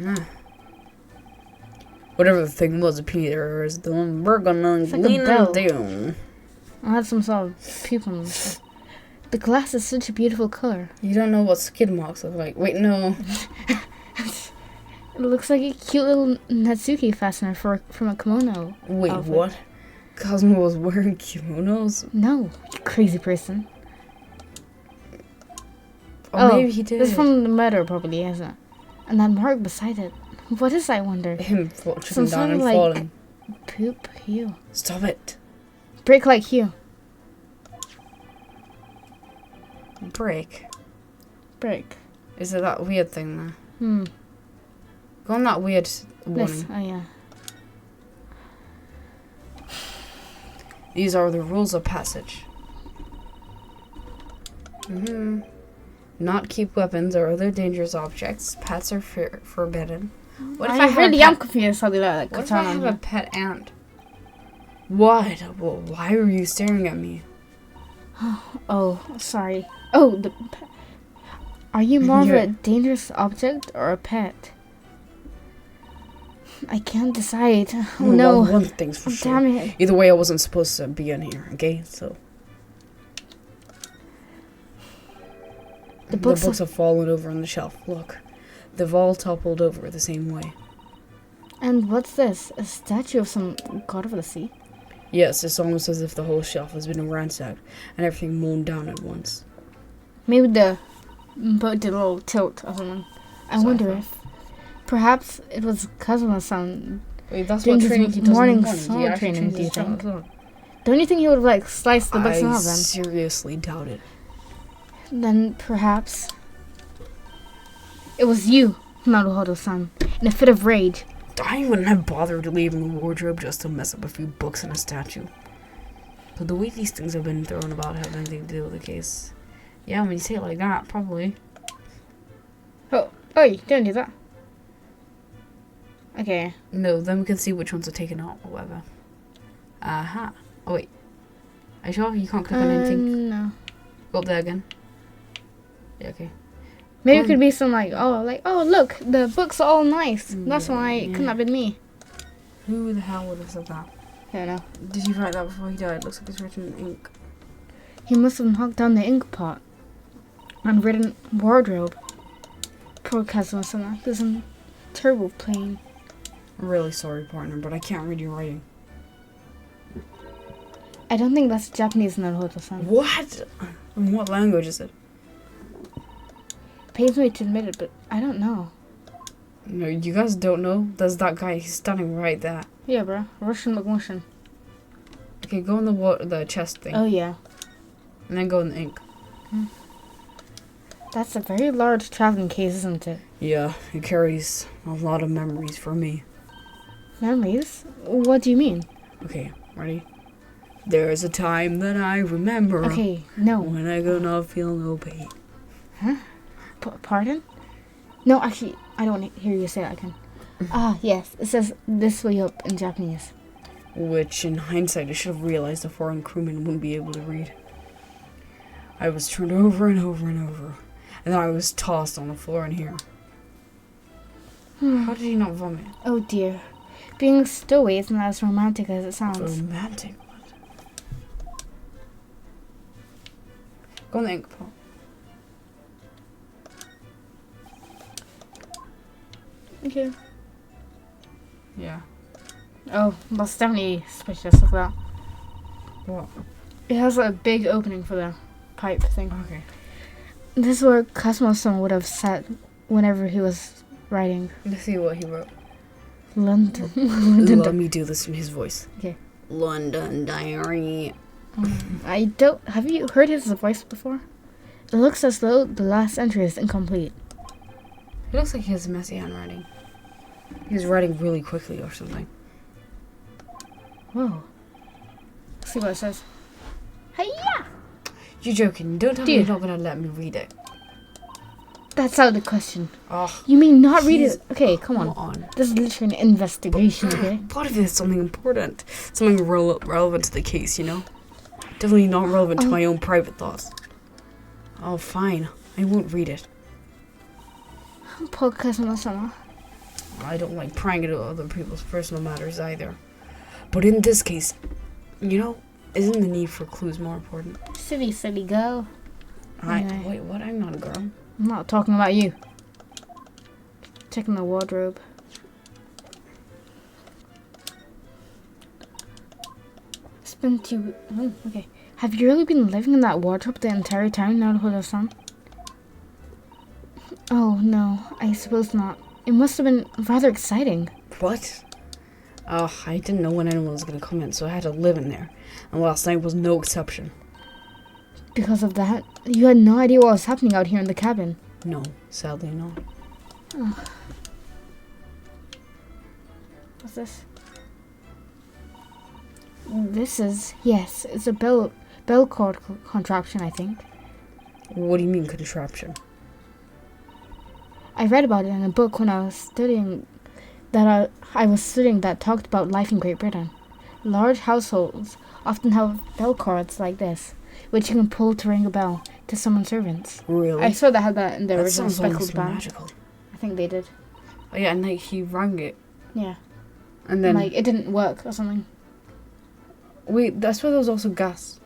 [SPEAKER 1] Whatever the thing was, Peter is the one we're gonna
[SPEAKER 2] It's like a
[SPEAKER 1] clean
[SPEAKER 2] bell.
[SPEAKER 1] him down.
[SPEAKER 2] I had some sort of poop on it. The glass is such a beautiful color.
[SPEAKER 1] You don't know what skid marks look like. Wait, no.
[SPEAKER 2] It looks like a cute little Natsuki fastener from a kimono.
[SPEAKER 1] Wait,
[SPEAKER 2] outfit.
[SPEAKER 1] what? KAZUMA was wearing kimonos?
[SPEAKER 2] No, you crazy person.
[SPEAKER 1] Oh, maybe he did.
[SPEAKER 2] It's from the murder, probably, isn't it? And that mark beside it. What is, I wonder?
[SPEAKER 1] Him tripping
[SPEAKER 2] Some
[SPEAKER 1] down
[SPEAKER 2] sort
[SPEAKER 1] and
[SPEAKER 2] of, like,
[SPEAKER 1] falling.
[SPEAKER 2] Poop hue.
[SPEAKER 1] Stop it.
[SPEAKER 2] Break like hue.
[SPEAKER 1] Break.
[SPEAKER 2] Break.
[SPEAKER 1] Is it that weird thing there? Go on that weird warning.
[SPEAKER 2] This. Oh, yeah.
[SPEAKER 1] These are the rules of passage. Not keep weapons or other dangerous objects. Pets are forbidden. What if I
[SPEAKER 2] really am confused how they let that
[SPEAKER 1] What if I
[SPEAKER 2] katana
[SPEAKER 1] have
[SPEAKER 2] on
[SPEAKER 1] a
[SPEAKER 2] here.
[SPEAKER 1] pet ant? What? Well, why were you staring at me?
[SPEAKER 2] Oh, sorry. Oh, are you more of
[SPEAKER 1] Yeah.
[SPEAKER 2] a dangerous object or a pet? I can't decide. Oh,
[SPEAKER 1] Well,
[SPEAKER 2] no.
[SPEAKER 1] one thing's for sure.
[SPEAKER 2] Damn it.
[SPEAKER 1] Either way, I wasn't supposed to be in here, okay? So.
[SPEAKER 2] The books
[SPEAKER 1] have fallen over on the shelf. Look. They've all toppled over the same way.
[SPEAKER 2] And what's this? A statue of some god of the sea?
[SPEAKER 1] Yes, it's almost as if the whole shelf has been ransacked and everything mown down at once.
[SPEAKER 2] Maybe the boat did a little tilt or something. I wonder if perhaps it was Kazuma-san.
[SPEAKER 1] Wait, that's
[SPEAKER 2] Doing
[SPEAKER 1] what
[SPEAKER 2] his
[SPEAKER 1] training he does in the
[SPEAKER 2] morning
[SPEAKER 1] morning.
[SPEAKER 2] sword
[SPEAKER 1] He actually
[SPEAKER 2] training,
[SPEAKER 1] trains
[SPEAKER 2] do you
[SPEAKER 1] his child
[SPEAKER 2] think?
[SPEAKER 1] as well.
[SPEAKER 2] Don't you think he would have like sliced the books in
[SPEAKER 1] I
[SPEAKER 2] half then?
[SPEAKER 1] seriously doubt it.
[SPEAKER 2] Then perhaps it was you, Naruhodo-san, in a fit of rage.
[SPEAKER 1] I wouldn't have bothered leaving the wardrobe just to mess up a few books and a statue. But the way these things have been thrown about have anything to do with the case. Yeah, when you say it like that, probably.
[SPEAKER 2] Oh, you don't do that. Okay.
[SPEAKER 1] No, then we can see which ones are taken out or whatever. Aha. Oh, wait. Are you sure you can't click on anything?
[SPEAKER 2] No.
[SPEAKER 1] Go up there again. Yeah, okay.
[SPEAKER 2] Maybe it could be some oh look, the books are all nice. That's why it couldn't
[SPEAKER 1] Yeah.
[SPEAKER 2] have been me.
[SPEAKER 1] Who the hell would have said that?
[SPEAKER 2] I don't know.
[SPEAKER 1] Did he write that before he died? Looks like it's written in ink.
[SPEAKER 2] He must have knocked down the ink pot and written wardrobe. Poor Kazuma-san. He's in terrible pain.
[SPEAKER 1] I'm really sorry, partner, but I can't read your writing.
[SPEAKER 2] I don't think that's Japanese, Naruhodo-san.
[SPEAKER 1] What? In what language is it?
[SPEAKER 2] Pains me to admit it, but I don't know.
[SPEAKER 1] No, you guys don't know? There's that guy. He's standing right there.
[SPEAKER 2] Yeah, bro. Russian McMussian.
[SPEAKER 1] Okay, go in the chest thing.
[SPEAKER 2] Oh, yeah.
[SPEAKER 1] And then go in the ink.
[SPEAKER 2] That's a very large traveling case, isn't it?
[SPEAKER 1] Yeah, it carries a lot of memories for me.
[SPEAKER 2] Memories? What do you mean?
[SPEAKER 1] Okay, ready? There's a time that I remember.
[SPEAKER 2] Okay, no.
[SPEAKER 1] When I could not feel no pain.
[SPEAKER 2] Huh? Pardon? No, actually, I don't want to hear you say that again. Yes. It says this way up in Japanese.
[SPEAKER 1] Which, in hindsight, I should have realized a foreign crewman wouldn't be able to read. I was turned over and over and over. And then I was tossed on the floor in here. How did he not vomit?
[SPEAKER 2] Oh dear. Being stowaway isn't as romantic as it sounds.
[SPEAKER 1] Romantic? What? Go on the ink pot.
[SPEAKER 2] Okay.
[SPEAKER 1] Yeah.
[SPEAKER 2] Oh, that's definitely suspicious of that.
[SPEAKER 1] What?
[SPEAKER 2] It has a big opening for the pipe thing.
[SPEAKER 1] Okay.
[SPEAKER 2] This is where KAZUMA would have sat whenever he was writing.
[SPEAKER 1] Let's see what he wrote.
[SPEAKER 2] London.
[SPEAKER 1] Let me do this in his voice.
[SPEAKER 2] Okay.
[SPEAKER 1] London Diary.
[SPEAKER 2] I don't. Have you heard his voice before? It looks as though the last entry is incomplete.
[SPEAKER 1] He looks like he has messy handwriting. He's writing really quickly or something.
[SPEAKER 2] Whoa. Let's see what it says. Hiya!
[SPEAKER 1] You're joking. Don't tell me you're not going to let me read it.
[SPEAKER 2] That's out of the question.
[SPEAKER 1] Oh,
[SPEAKER 2] You mean not read it? Okay, come
[SPEAKER 1] come
[SPEAKER 2] on.
[SPEAKER 1] on.
[SPEAKER 2] This is literally an investigation, okay?
[SPEAKER 1] What if it's something important? Something relevant to the case, you know? Definitely not relevant to my own private thoughts. Oh, fine. I won't read it.
[SPEAKER 2] Poor KAZUMA.
[SPEAKER 1] I don't like prying into other people's personal matters either. But in this case, you know, isn't the need for clues more important?
[SPEAKER 2] Silly girl. Anyway.
[SPEAKER 1] Wait, what? I'm not a girl.
[SPEAKER 2] I'm not talking about you. Checking the wardrobe. Oh, okay. Have you really been living in that wardrobe the entire time, Naruhodo-san? Oh, no. I suppose not. It must have been rather exciting.
[SPEAKER 1] What? Oh, I didn't know when anyone was going to come in, so I had to live in there. And last night was no exception.
[SPEAKER 2] Because of that, you had no idea what was happening out here in the cabin.
[SPEAKER 1] No, sadly not.
[SPEAKER 2] What's this? This is, yes, it's a bell cord contraption, I think.
[SPEAKER 1] What do you mean contraption?
[SPEAKER 2] I read about it in a book when I was studying that talked about life in Great Britain. Large households often have bell cords like this, which you can pull to ring a bell to summon servants.
[SPEAKER 1] Really?
[SPEAKER 2] I saw they had that in the
[SPEAKER 1] That
[SPEAKER 2] original
[SPEAKER 1] sounds
[SPEAKER 2] Speckled
[SPEAKER 1] almost
[SPEAKER 2] Band.
[SPEAKER 1] magical.
[SPEAKER 2] I think they did.
[SPEAKER 1] Oh yeah, and like he rang it,
[SPEAKER 2] Yeah.
[SPEAKER 1] and then
[SPEAKER 2] Like it didn't work or something.
[SPEAKER 1] wait, that's why there was also gas.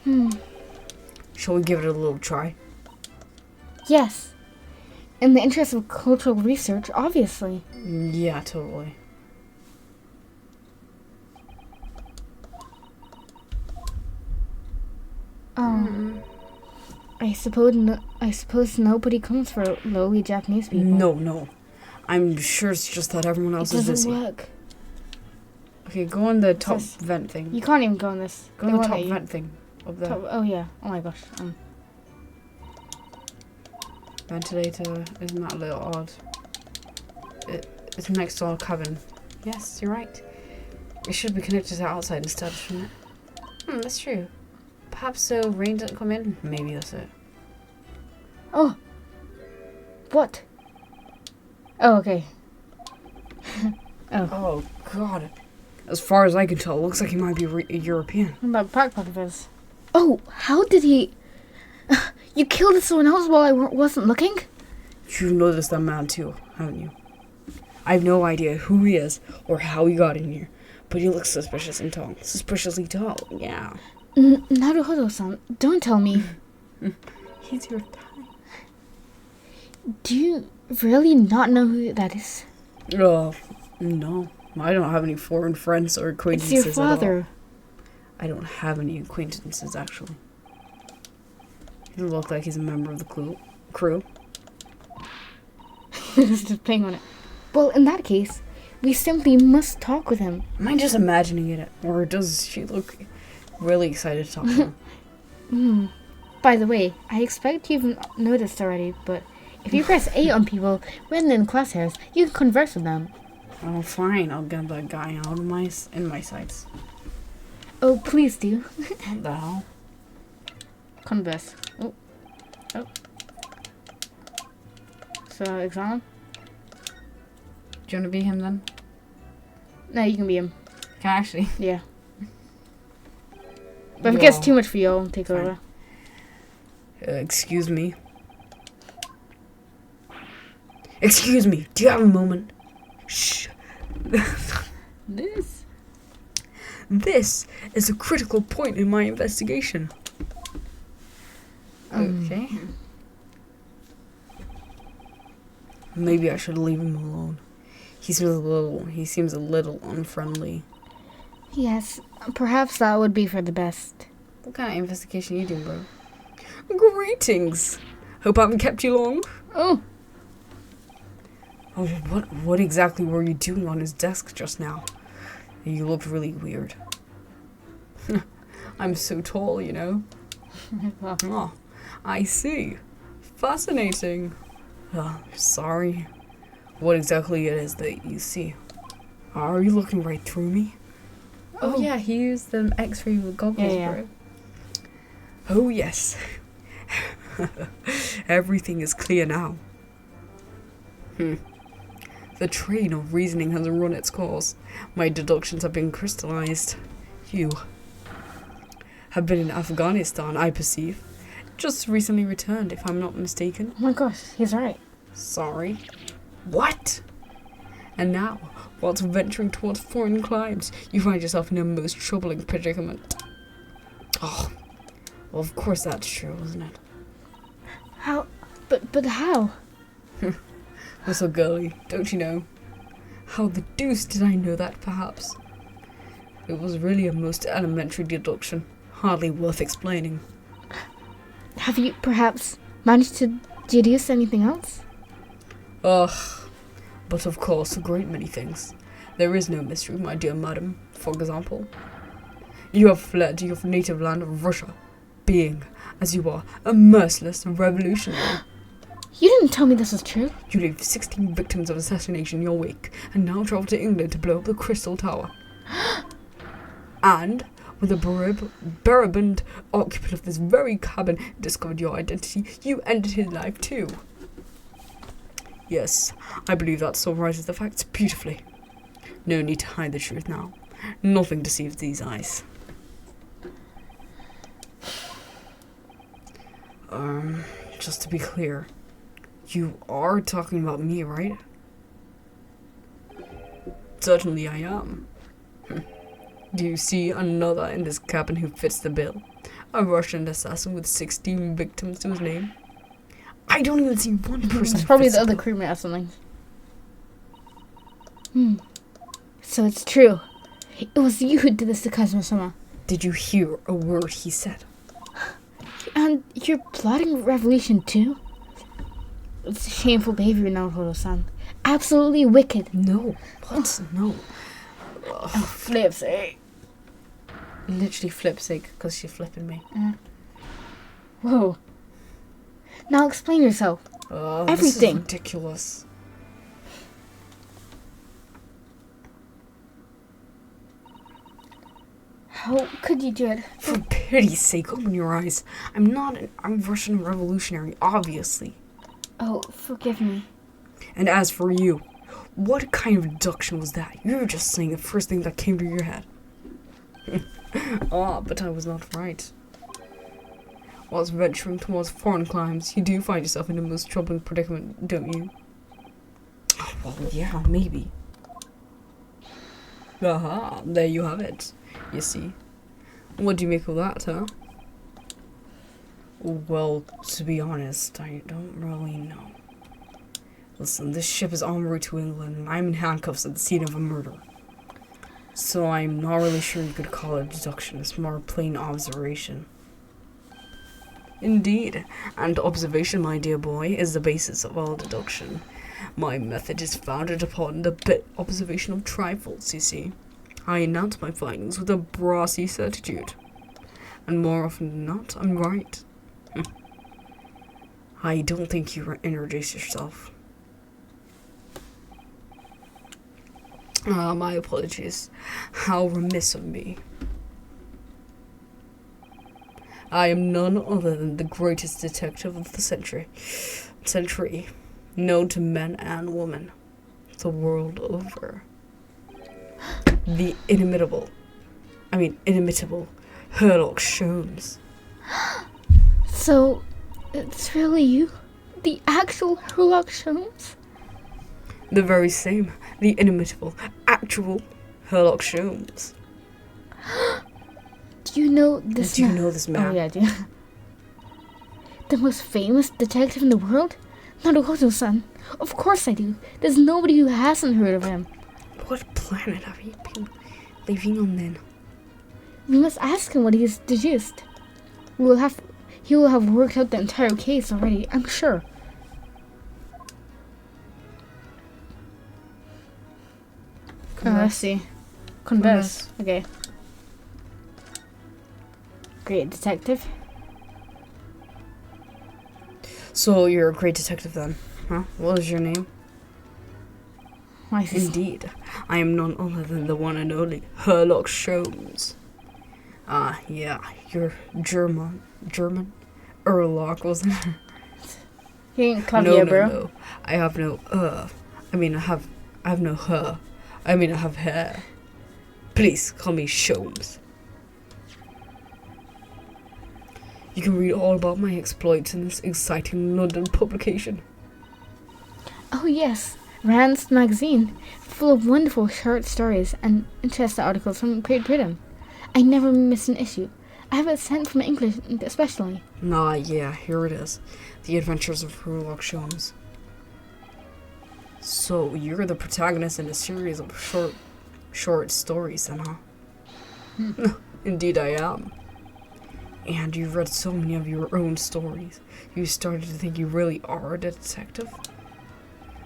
[SPEAKER 1] Shall we give it a little try?
[SPEAKER 2] Yes. In the interest of cultural research, obviously.
[SPEAKER 1] Yeah, totally.
[SPEAKER 2] I suppose nobody comes for lowly Japanese people.
[SPEAKER 1] No. I'm sure it's just that everyone
[SPEAKER 2] It
[SPEAKER 1] else is
[SPEAKER 2] doesn't
[SPEAKER 1] busy.
[SPEAKER 2] work.
[SPEAKER 1] Okay, go on the top
[SPEAKER 2] Says-
[SPEAKER 1] vent thing.
[SPEAKER 2] You can't even go on this.
[SPEAKER 1] Go
[SPEAKER 2] They
[SPEAKER 1] on the
[SPEAKER 2] won't
[SPEAKER 1] top
[SPEAKER 2] let you.
[SPEAKER 1] vent thing. Up there.
[SPEAKER 2] Oh yeah. Oh my gosh.
[SPEAKER 1] Ventilator. Isn't that a little odd? It's next to our cabin. Yes, you're right. It should be connected to outside instead, shouldn't it? That's true. Perhaps so rain doesn't come in? Maybe that's it.
[SPEAKER 2] Oh. What? Oh, okay.
[SPEAKER 1] Oh, God. As far as I can tell, it looks like he might be European.
[SPEAKER 2] What about backpack of his? Oh, how did he? You killed someone else while I wasn't looking?
[SPEAKER 1] You've noticed that man too, haven't you? I have no idea who he is or how he got in here, but he looks suspicious and tall. Suspiciously tall, yeah.
[SPEAKER 2] Naruhodo-san, don't tell me.
[SPEAKER 1] He's your type.
[SPEAKER 2] Do you really not know who that is?
[SPEAKER 1] Oh, no. I don't have any foreign friends or
[SPEAKER 2] It's
[SPEAKER 1] acquaintances
[SPEAKER 2] your
[SPEAKER 1] at all.
[SPEAKER 2] father.
[SPEAKER 1] I don't have any acquaintances, actually. He doesn't look like he's a member of the crew.
[SPEAKER 2] Just playing on it. Well, in that case, we simply must talk with him.
[SPEAKER 1] Am I just imagining it? Or does she look really excited to talk to him?
[SPEAKER 2] By the way, I expect you've noticed already, but If you press A on people when in crosshairs, you can converse with them.
[SPEAKER 1] Oh, fine. I'll get that guy out of my sights.
[SPEAKER 2] Oh, please do.
[SPEAKER 1] What the hell?
[SPEAKER 2] Converse. Oh. So, examine?
[SPEAKER 1] Do you want to be him then?
[SPEAKER 2] No, you can be him.
[SPEAKER 1] Can I actually?
[SPEAKER 2] Yeah. But if it gets too much for you, I'll take
[SPEAKER 1] Fine.
[SPEAKER 2] over.
[SPEAKER 1] Excuse me. Excuse me. Do you have a moment? Shh. This is a critical point in my investigation. Okay. Maybe I should leave him alone. He seems a little unfriendly.
[SPEAKER 2] Yes, perhaps that would be for the best.
[SPEAKER 1] What kind of investigation are you doing, bro? Greetings. Hope I haven't kept you long.
[SPEAKER 2] Oh,
[SPEAKER 1] Oh, what exactly were you doing on his desk just now? You looked really weird. I'm so tall, you know. Oh, I see. Fascinating. Sorry. What exactly it is that you see? Are you looking right through me? Oh yeah, he used the X-ray goggles,
[SPEAKER 2] Yeah.
[SPEAKER 1] bro. Oh yes. Everything is clear now. The train of reasoning has run its course. My deductions have been crystallized. You have been in Afghanistan, I perceive. Just recently returned, if I'm not mistaken.
[SPEAKER 2] oh my gosh, he's right.
[SPEAKER 1] Sorry. What? And now, whilst venturing towards foreign climes, you find yourself in a most troubling predicament. Oh, well, of course that's true, isn't it?
[SPEAKER 2] How? But how?
[SPEAKER 1] Little girlie, don't you know? How the deuce did I know that, perhaps? It was really a most elementary deduction, hardly worth explaining.
[SPEAKER 2] Have you perhaps managed to deduce anything else?
[SPEAKER 1] Ugh. But of course, a great many things. There is no mystery, my dear madam. For example, you have fled to your native land of Russia, being, as you are, a merciless revolutionary.
[SPEAKER 2] You didn't tell me this was true.
[SPEAKER 1] You leave 16 victims of assassination in your wake, and now travel to England to blow up the Crystal Tower. And, when the berabend occupant of this very cabin discovered your identity, you ended his life too. Yes, I believe that summarizes the facts beautifully. No need to hide the truth now. Nothing deceives these eyes. Just to be clear, you are talking about me, right? Certainly I am. Do you see another in this cabin who fits the bill? A Russian assassin with 16 victims to his name? I don't even see one person.
[SPEAKER 2] It's probably
[SPEAKER 1] who
[SPEAKER 2] the
[SPEAKER 1] fits
[SPEAKER 2] other
[SPEAKER 1] bill.
[SPEAKER 2] crewmate or something. So it's true. It was you who did this to KAZUMA.
[SPEAKER 1] Did you hear a word he said?
[SPEAKER 2] And you're plotting revolution too? It's shameful behavior, Naruto-san. Absolutely wicked.
[SPEAKER 1] No. What? No.
[SPEAKER 2] Oh, flips, eh?
[SPEAKER 1] Literally flip sake because she's flipping me.
[SPEAKER 2] Whoa. Now explain yourself.
[SPEAKER 1] This
[SPEAKER 2] Everything.
[SPEAKER 1] is ridiculous.
[SPEAKER 2] How could you do it?
[SPEAKER 1] For pity's sake, open your eyes. I'm Russian revolutionary, obviously.
[SPEAKER 2] Oh, forgive me.
[SPEAKER 1] And as for you, what kind of deduction was that? You were just saying the first thing that came to your head. But I was not right. Whilst venturing towards foreign climes, you do find yourself in the most troubling predicament, don't you? Well, yeah, maybe. Aha, there you have it. You see. What do you make of that, huh? Well, to be honest, I don't really know. Listen, this ship is en route to England, and I'm in handcuffs at the scene of a murder. So I'm not really sure you could call it deduction. It's more plain observation. Indeed, and observation, my dear boy, is the basis of all deduction. My method is founded upon the bit observation of trifles, you see. I announce my findings with a brassy certitude. And more often than not, I'm right. I don't think you introduced yourself. My apologies. How remiss of me. I am none other than the greatest detective of the century, known to men and women, the world over. The inimitable Sherlock Holmes.
[SPEAKER 2] So, it's really you? The actual Sherlock Holmes?
[SPEAKER 1] The very same, the inimitable, actual Sherlock Holmes.
[SPEAKER 2] Do you know this
[SPEAKER 1] Do you know this man?
[SPEAKER 2] Oh, yeah, I do. The most famous detective in the world? Naruhodo-san. Of course I do. There's nobody who hasn't heard of him.
[SPEAKER 1] What planet have you been living on then?
[SPEAKER 2] We must ask him what he has deduced. He will have worked out the entire case already, I'm sure. Let's see. Converse. Okay. Great detective.
[SPEAKER 1] So you're a great detective then, huh? What is your name?
[SPEAKER 2] Why is this?
[SPEAKER 1] Indeed, I am none other than the one and only Sherlock Holmes. Yeah, you're German? Erlock, wasn't it?
[SPEAKER 2] He ain't Clavier, bro.
[SPEAKER 1] No. I have no, I have no her. I have hair. Please, call me Holmes. You can read all about my exploits in this exciting London publication.
[SPEAKER 2] Oh yes, Rand's magazine, full of wonderful short stories and interesting articles from Great Britain. I never miss an issue. I have it sent from English especially.
[SPEAKER 1] Yeah, here it is. The Adventures of Sherlock Holmes. So, you're the protagonist in a series of short stories then, huh? Indeed I am. And you've read so many of your own stories, you started to think you really are a detective?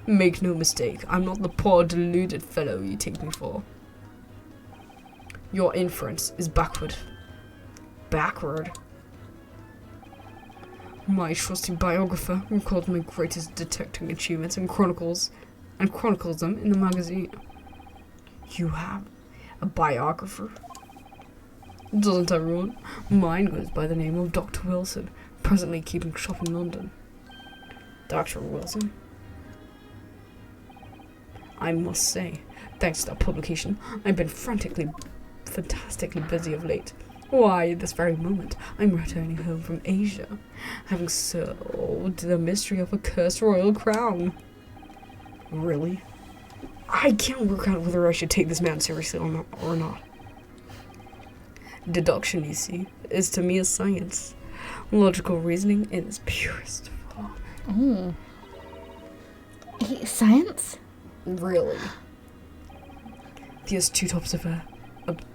[SPEAKER 1] Make no mistake, I'm not the poor deluded fellow you take me for. Your inference is backward. Backward? My trusty biographer recalled my greatest detecting achievements and chronicles them in the magazine. You have a biographer? Doesn't everyone? Mine goes by the name of Dr. Wilson, presently keeping shop in London. Dr. Wilson? I must say, thanks to that publication, I've been fantastically busy of late. Why, this very moment, I'm returning home from Asia, having solved the mystery of a cursed royal crown. Really? I can't work out whether I should take this man seriously or not. Deduction, you see, is to me a science. Logical reasoning in its purest form.
[SPEAKER 2] Oh. Science?
[SPEAKER 1] Really? The astute observer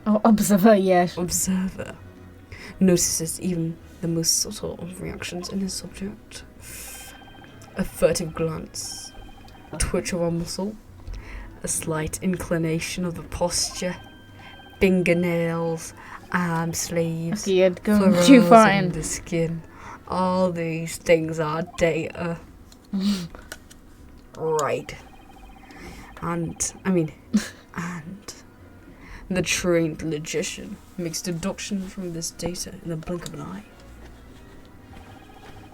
[SPEAKER 2] Yes.
[SPEAKER 1] observer notices even the most subtle of reactions in his subject. A furtive glance, a twitch of a muscle, a slight inclination of the posture, fingernails, arm sleeves,
[SPEAKER 2] Okay, you're going
[SPEAKER 1] furrows
[SPEAKER 2] too far
[SPEAKER 1] in
[SPEAKER 2] in.
[SPEAKER 1] the skin. All these things are data. Right. And the trained logician makes deduction from this data in the blink of an eye.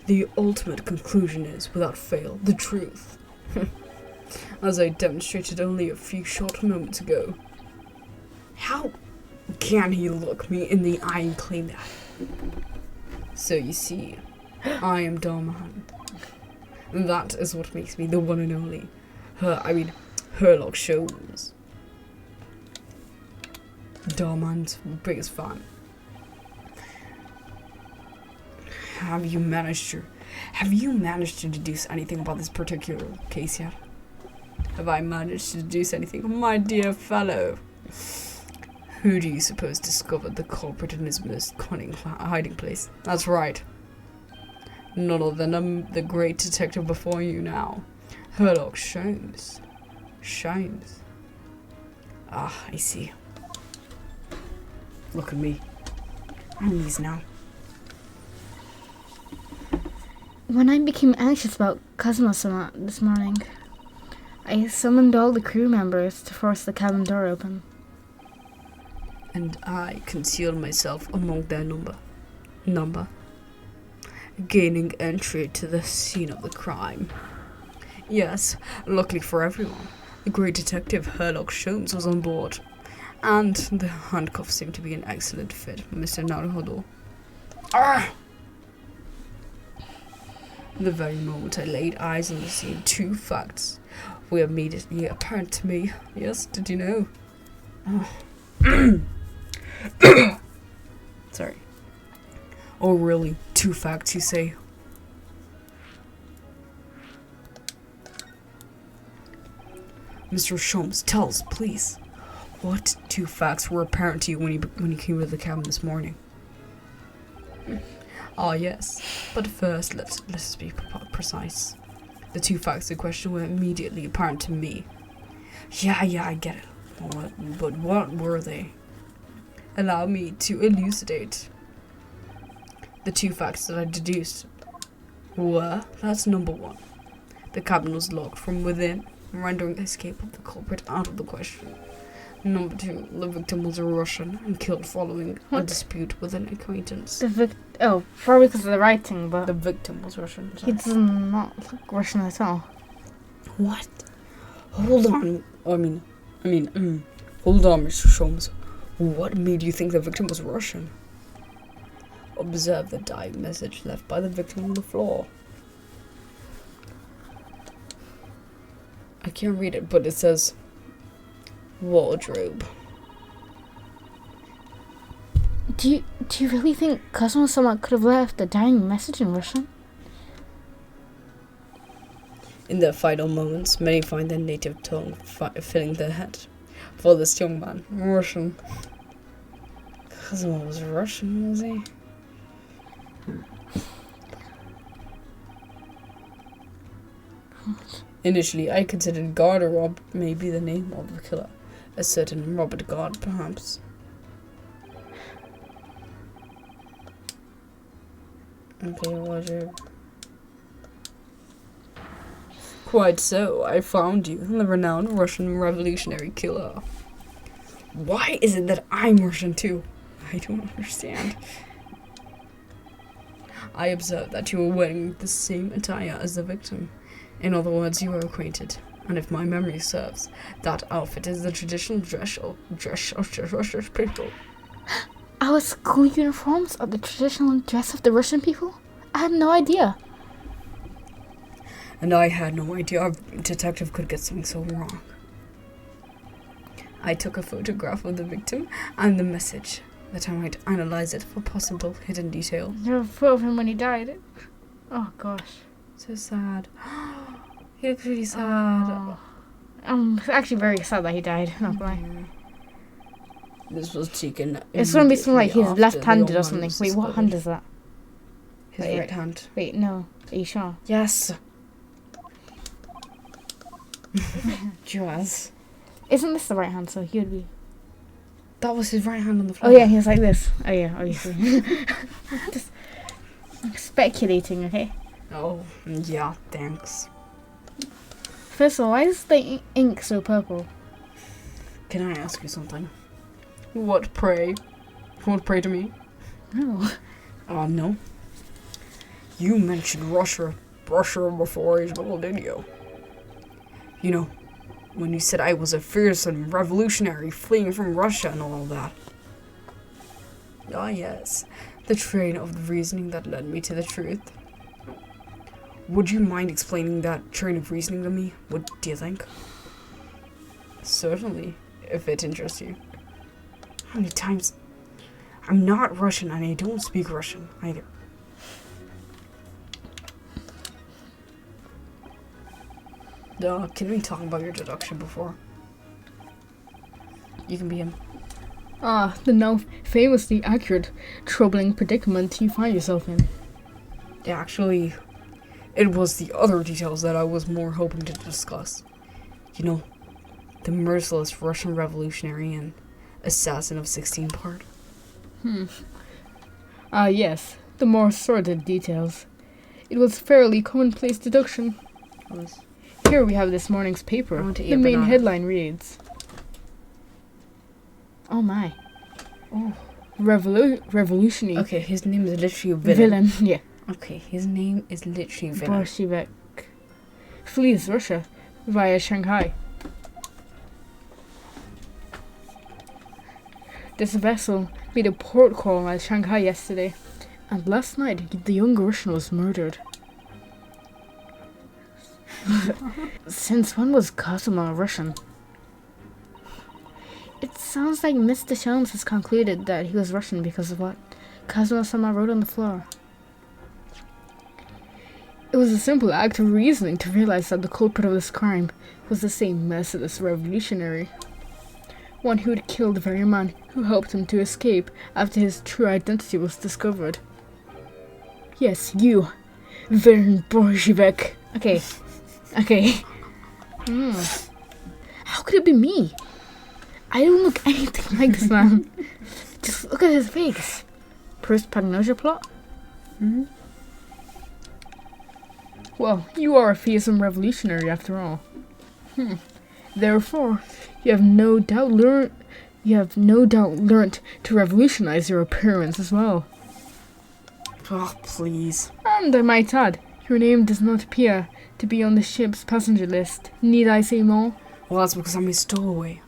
[SPEAKER 1] The ultimate conclusion is, without fail, the truth. As I demonstrated only a few short moments ago. How can he look me in the eye and claim that? So you see, I am Darman. That is what makes me the one and only Sherlock Holmes. Darman's biggest fan. Have you managed to deduce anything about this particular case yet? Have I managed to deduce anything, my dear fellow? Who do you suppose discovered the culprit in his most cunning hiding place? That's right. None other than the great detective before you now, Sherlock Holmes. Holmes. Ah, I see. Look at me. I'm these now.
[SPEAKER 2] When I became anxious about KAZUMA-sama this morning, I summoned all the crew members to force the cabin door open.
[SPEAKER 1] And I concealed myself among their number, gaining entry to the scene of the crime. Yes, luckily for everyone, the great detective Herlock Sholmes was on board, and the handcuffs seemed to be an excellent fit for Mr. Naruhodo. Ah! The very moment I laid eyes on the scene, 2 facts were immediately apparent to me. Yes, did you know? Sorry. Oh, really? 2 facts, you say? Mr. Sholmes, tell us, please. What 2 facts were apparent to you when you came to the cabin this morning? Ah, yes. But first, let's be precise. The 2 facts in question were immediately apparent to me. Yeah, I get it. But what were they? Allow me to elucidate. The 2 facts that I deduced were, that's number 1. The cabin was locked from within, rendering escape of the culprit out of the question. Number 2, the victim was a Russian and killed following a dispute with an acquaintance.
[SPEAKER 2] Probably because of the writing, but
[SPEAKER 1] The victim was Russian.
[SPEAKER 2] he does not look Russian at all.
[SPEAKER 1] What? Hold on. Hold on, Mr. Sholmes. What made you think the victim was Russian? Observe the dying message left by the victim on the floor. I can't read it, but it says wardrobe.
[SPEAKER 2] Do you really think KAZUMA-sama could have left a dying message in Russian?
[SPEAKER 1] In their final moments, many find their native tongue filling their head. For this young man, Russian. KAZUMA was Russian, was he? Initially, I considered Garderob may be the name of the killer. A certain Robert Gard, perhaps. Okay, wardrobe. Quite so, I found you, the renowned Russian revolutionary killer. Why is it that I'm Russian too? I don't understand. I observed that you were wearing the same attire as the victim. In other words, you were acquainted. And if my memory serves, that outfit is the traditional dress of Russian people.
[SPEAKER 2] Our school uniforms are the traditional dress of the Russian people? I had no idea.
[SPEAKER 1] And I had no idea a detective could get something so wrong. I took a photograph of the victim and the message, that I might analyze it for possible hidden detail.
[SPEAKER 2] You have a photo of him when he died. Oh gosh.
[SPEAKER 1] So sad. He looks really sad.
[SPEAKER 2] Oh. I'm actually very sad that he died, not gonna lie.
[SPEAKER 1] This was taken.
[SPEAKER 2] It's gonna be something like he's
[SPEAKER 1] after
[SPEAKER 2] left-handed
[SPEAKER 1] the
[SPEAKER 2] or
[SPEAKER 1] young
[SPEAKER 2] something.
[SPEAKER 1] man
[SPEAKER 2] Wait, what hand is that?
[SPEAKER 1] His
[SPEAKER 2] Wait.
[SPEAKER 1] right hand.
[SPEAKER 2] Wait, no. Are you sure?
[SPEAKER 1] Yes. Jazz.
[SPEAKER 2] Isn't this the right hand? So he would be.
[SPEAKER 1] That was his right hand on the
[SPEAKER 2] Oh
[SPEAKER 1] floor.
[SPEAKER 2] yeah, he was like this. Oh yeah, obviously. Just speculating, okay?
[SPEAKER 1] Oh, yeah, thanks.
[SPEAKER 2] First of all, why is the ink so purple?
[SPEAKER 1] Can I ask you something? What, pray? Won't pray to me?
[SPEAKER 2] No.
[SPEAKER 1] Oh, no. You mentioned Russia before as well, didn't you? You know, when you said I was a fearsome revolutionary fleeing from Russia and all that. Ah, yes. The train of reasoning that led me to the truth. Would you mind explaining that train of reasoning to me? What do you think? Certainly, if it interests you. How many times? I'm not Russian and I don't speak Russian either. Can we talk about your deduction before? You can begin.
[SPEAKER 2] The now famously accurate, troubling predicament you find yourself in.
[SPEAKER 1] Yeah, actually, it was the other details that I was more hoping to discuss. You know, the merciless Russian revolutionary and assassin of 16 part.
[SPEAKER 2] Yes, the more sordid details. It was fairly commonplace deduction.
[SPEAKER 1] Was-
[SPEAKER 2] Here we have this morning's paper.
[SPEAKER 1] I want to eat
[SPEAKER 2] The
[SPEAKER 1] a
[SPEAKER 2] main
[SPEAKER 1] banana.
[SPEAKER 2] headline reads, "Oh my.
[SPEAKER 1] Oh.
[SPEAKER 2] Revolutionary
[SPEAKER 1] Okay, his name is literally a villain.
[SPEAKER 2] villain, yeah,
[SPEAKER 1] Okay, his name is literally villain.
[SPEAKER 2] Bolshevik, flees Russia via Shanghai. This vessel made a port call at Shanghai yesterday, and last night the young Russian was murdered." Since when was KAZUMA Russian? It sounds like Mr. Sholmes has concluded that he was Russian because of what Kazuma-sama wrote on the floor. It was a simple act of reasoning to realize that the culprit of this crime was the same merciless revolutionary. One who had killed the very man who helped him to escape after his true identity was discovered. Yes, you, Vern Bolshevik. Okay. How could it be me? I don't look anything like this man. Just look at his face. Post-prognosia plot?
[SPEAKER 1] Mm-hmm.
[SPEAKER 2] Well, you are a fearsome revolutionary after all. Therefore, you have no doubt learnt to revolutionize your appearance as well.
[SPEAKER 1] Oh, please.
[SPEAKER 2] And I might add, your name does not appear to be on the ship's passenger list. Need I say more?
[SPEAKER 1] Well, that's because I'm a stowaway.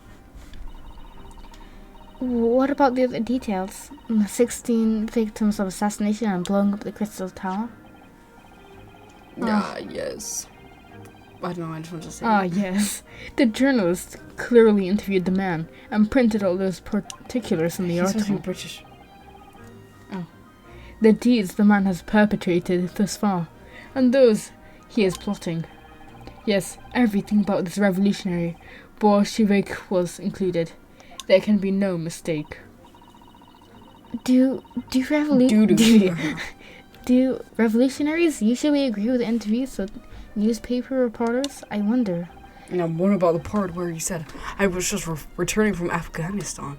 [SPEAKER 2] What about the other details? 16 victims of assassination and blowing up the Crystal Tower?
[SPEAKER 1] Yes. I don't know, I just want to say.
[SPEAKER 2] Ah, yes. The journalist clearly interviewed the man and printed all those particulars in the
[SPEAKER 1] He's supposed to be
[SPEAKER 2] article.
[SPEAKER 1] British.
[SPEAKER 2] The deeds the man has perpetrated thus far, and those he is plotting. Yes, everything about this revolutionary Bolshevik was included. There can be no mistake. Do revolutionaries usually agree with interviews with newspaper reporters? I wonder.
[SPEAKER 1] Now, what about the part where he said, I was just returning from Afghanistan?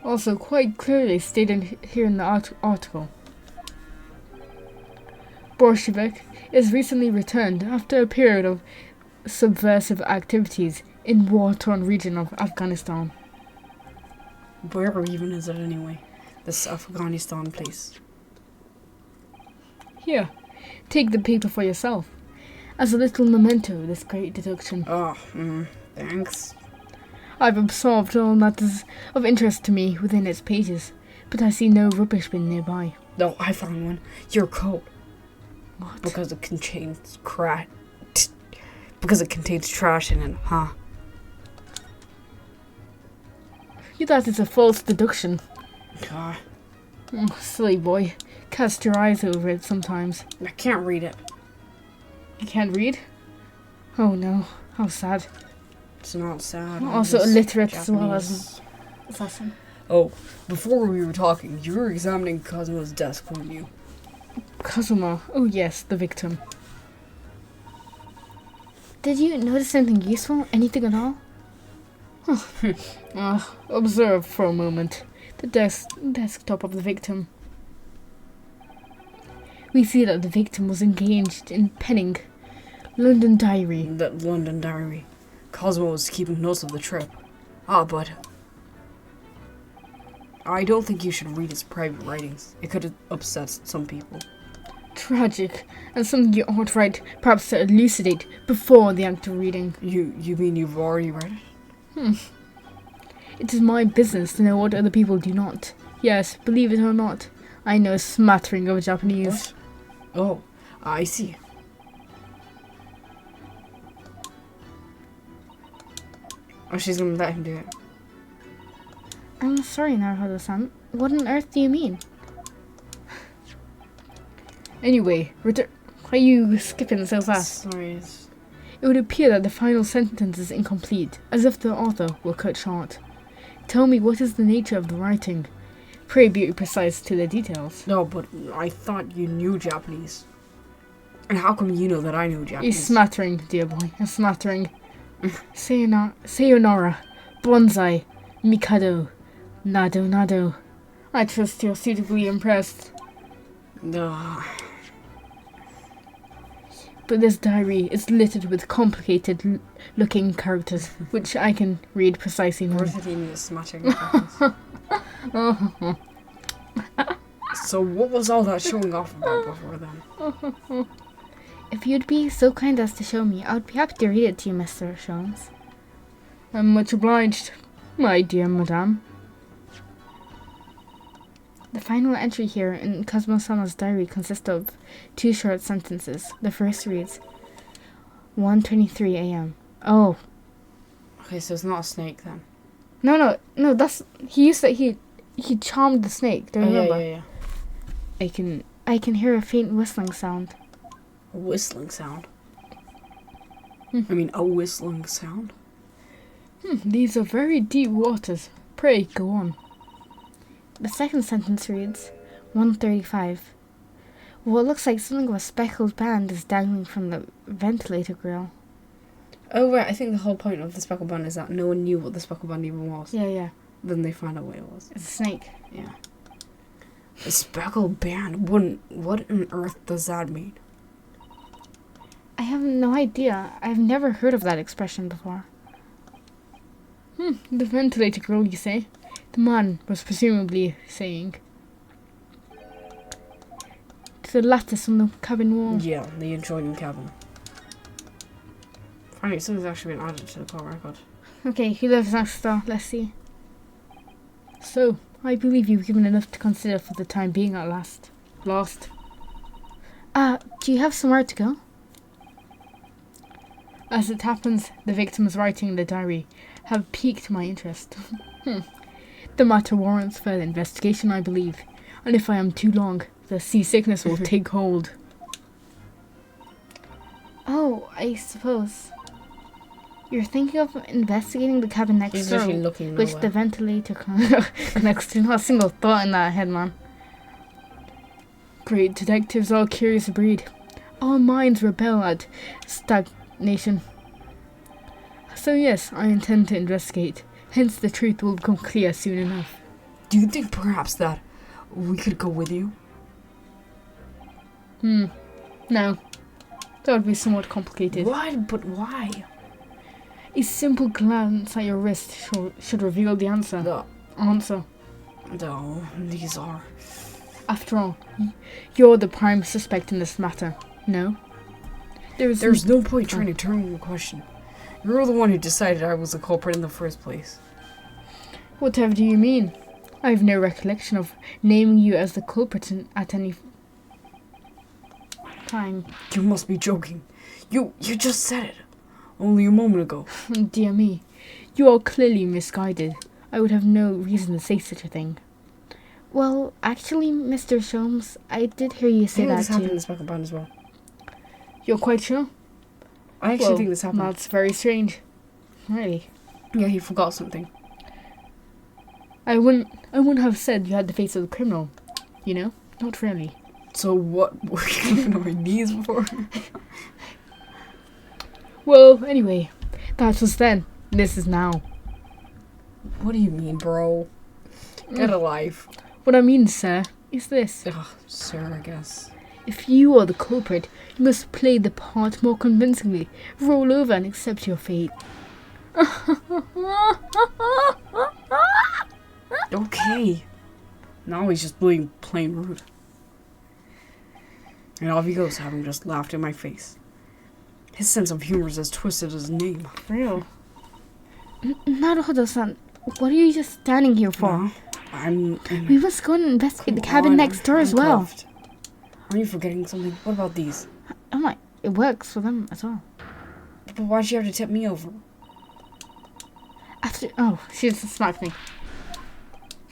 [SPEAKER 2] Also quite clearly stated here in the article. Bolshevik is recently returned after a period of subversive activities in war-torn region of Afghanistan.
[SPEAKER 1] Where even is it anyway? This Afghanistan place.
[SPEAKER 2] Here, take the paper for yourself, as a little memento of this great deduction.
[SPEAKER 1] Oh, thanks.
[SPEAKER 2] I've absorbed all matters of interest to me within its pages, but I see no rubbish bin nearby.
[SPEAKER 1] No, I found one. Your coat.
[SPEAKER 2] What?
[SPEAKER 1] Because it contains trash in it, huh?
[SPEAKER 2] That is a false deduction.
[SPEAKER 1] God,
[SPEAKER 2] Oh, silly boy. Cast your eyes over it sometimes.
[SPEAKER 1] I can't read it.
[SPEAKER 2] You can't read? Oh no, how sad.
[SPEAKER 1] It's not sad. I'm
[SPEAKER 2] Also
[SPEAKER 1] just
[SPEAKER 2] illiterate as well
[SPEAKER 1] Japanese.
[SPEAKER 2] as assassin.
[SPEAKER 1] Oh, before we were talking, you were examining Kazuma's desk, weren't you?
[SPEAKER 2] Kazuma. Oh yes, the victim. Did you notice anything useful? Anything at all? Observe for a moment the desktop of the victim. We see that the victim was engaged in penning London Diary.
[SPEAKER 1] That London diary. Kazuma was keeping notes of the trip. But I don't think you should read his private writings. It could upset some people.
[SPEAKER 2] Tragic, and something you ought write, perhaps to elucidate before the act of reading.
[SPEAKER 1] You mean you've already read it?
[SPEAKER 2] It is my business to know what other people do not. Yes, believe it or not, I know a smattering of Japanese.
[SPEAKER 1] What? Oh, I see. Oh, she's gonna let him do it.
[SPEAKER 2] I'm sorry, Naruhodo-san. What on earth do you mean? Anyway, why are you skipping so fast?
[SPEAKER 1] Sorry.
[SPEAKER 2] It would appear that the final sentence is incomplete, as if the author were cut short. Tell me, what is the nature of the writing? Pray be precise to the details.
[SPEAKER 1] No, but I thought you knew Japanese. And how come you know that I know
[SPEAKER 2] A
[SPEAKER 1] Japanese?
[SPEAKER 2] smattering, dear boy, a smattering. Sayonara, bonsai, mikado, nado. I trust you're suitably impressed.
[SPEAKER 1] Ugh.
[SPEAKER 2] But this diary is littered with complicated looking characters, which I can read precisely now.
[SPEAKER 1] Worthing is smashing the So what was all that showing off about before then?
[SPEAKER 2] If you'd be so kind as to show me, I would be happy to read it to you, Mr. Sholmes.
[SPEAKER 4] I'm much obliged, my dear madame.
[SPEAKER 2] The final entry here in Kazuma-sama's diary consists of 2 short sentences. The first reads, 1:23 a.m. Oh,
[SPEAKER 1] Okay, so it's not a snake then.
[SPEAKER 2] no, that's, he charmed the snake, do you remember?
[SPEAKER 1] Yeah.
[SPEAKER 2] I can hear a faint whistling sound.
[SPEAKER 1] A whistling sound. I mean, a whistling sound.
[SPEAKER 4] These are very deep waters. Pray, go on.
[SPEAKER 2] The second sentence reads, 1:35. What looks like something of a speckled band is dangling from the ventilator grill.
[SPEAKER 1] Oh, right, I think the whole point of the speckled band is that no one knew what the speckled band even was.
[SPEAKER 2] Yeah.
[SPEAKER 1] Then they found out what it was.
[SPEAKER 2] It's a snake.
[SPEAKER 1] Yeah. A speckled band? What on earth does that mean?
[SPEAKER 2] I have no idea. I've never heard of that expression before.
[SPEAKER 4] The ventilator grill, you say? The man was presumably saying.
[SPEAKER 2] To the lattice on the cabin wall.
[SPEAKER 1] Yeah, the adjoining cabin. Finally, something's actually been added to the call record.
[SPEAKER 2] Okay, who lives next door? Let's see.
[SPEAKER 4] So, I believe you've given enough to consider for the time being at last.
[SPEAKER 2] Do you have somewhere to go?
[SPEAKER 4] As it happens, the victims writing in the diary have piqued my interest. The matter warrants further investigation, I believe, and if I am too long, the seasickness will take hold.
[SPEAKER 2] Oh, I suppose. You're thinking of investigating the cabin next
[SPEAKER 1] He's
[SPEAKER 2] door,
[SPEAKER 1] literally looking
[SPEAKER 2] which
[SPEAKER 1] nowhere.
[SPEAKER 2] the ventilator connects to. Not a single thought in that head, man.
[SPEAKER 4] Great detectives are a curious breed. Our minds rebel at stagnation. So yes, I intend to investigate. Hence the truth will become clear soon enough.
[SPEAKER 1] Do you think perhaps that we could go with you?
[SPEAKER 4] No. That would be somewhat complicated.
[SPEAKER 1] What? But why?
[SPEAKER 4] A simple glance at your wrist should reveal the answer.
[SPEAKER 1] No, these are...
[SPEAKER 4] After all, you're the prime suspect in this matter. No?
[SPEAKER 1] There's no point trying to turn the question. You're the one who decided I was the culprit in the first place.
[SPEAKER 4] Whatever do you mean? I have no recollection of naming you as the culprit at any time.
[SPEAKER 1] You must be joking. You just said it. Only a moment ago.
[SPEAKER 4] Dear me, you are clearly misguided. I would have no reason to say such a thing.
[SPEAKER 2] Well, actually, Mr. Sholmes, I did hear you say
[SPEAKER 1] I think
[SPEAKER 2] that
[SPEAKER 1] this happened in
[SPEAKER 2] too.
[SPEAKER 1] the speckled band as well.
[SPEAKER 4] You're quite sure?
[SPEAKER 1] I actually think this happened.
[SPEAKER 4] That's very strange. Really?
[SPEAKER 1] Yeah, he forgot something.
[SPEAKER 4] I wouldn't have said you had the face of a criminal. You know? Not really.
[SPEAKER 1] So what were you looking at my knees before?
[SPEAKER 4] Well, anyway, that was then. This is now.
[SPEAKER 1] What do you mean, bro? Get a life.
[SPEAKER 4] What I mean, sir, is this.
[SPEAKER 1] Ugh, sir, I guess.
[SPEAKER 4] If you are the culprit, you must play the part more convincingly. Roll over and accept your fate.
[SPEAKER 1] Okay. Now he's just being plain rude. And off he goes, having just laughed in my face. His sense of humor is as twisted as his name.
[SPEAKER 2] For real. Naruhodo-san, what are you just standing here for?
[SPEAKER 1] No, I'm...
[SPEAKER 2] We must go and investigate the
[SPEAKER 1] Come
[SPEAKER 2] cabin
[SPEAKER 1] on,
[SPEAKER 2] next door as
[SPEAKER 1] I'm
[SPEAKER 2] well.
[SPEAKER 1] cuffed. Are you forgetting something? What about these?
[SPEAKER 2] Oh my, it works for them as well.
[SPEAKER 1] But why'd you have to tip me over?
[SPEAKER 2] She just smacked me.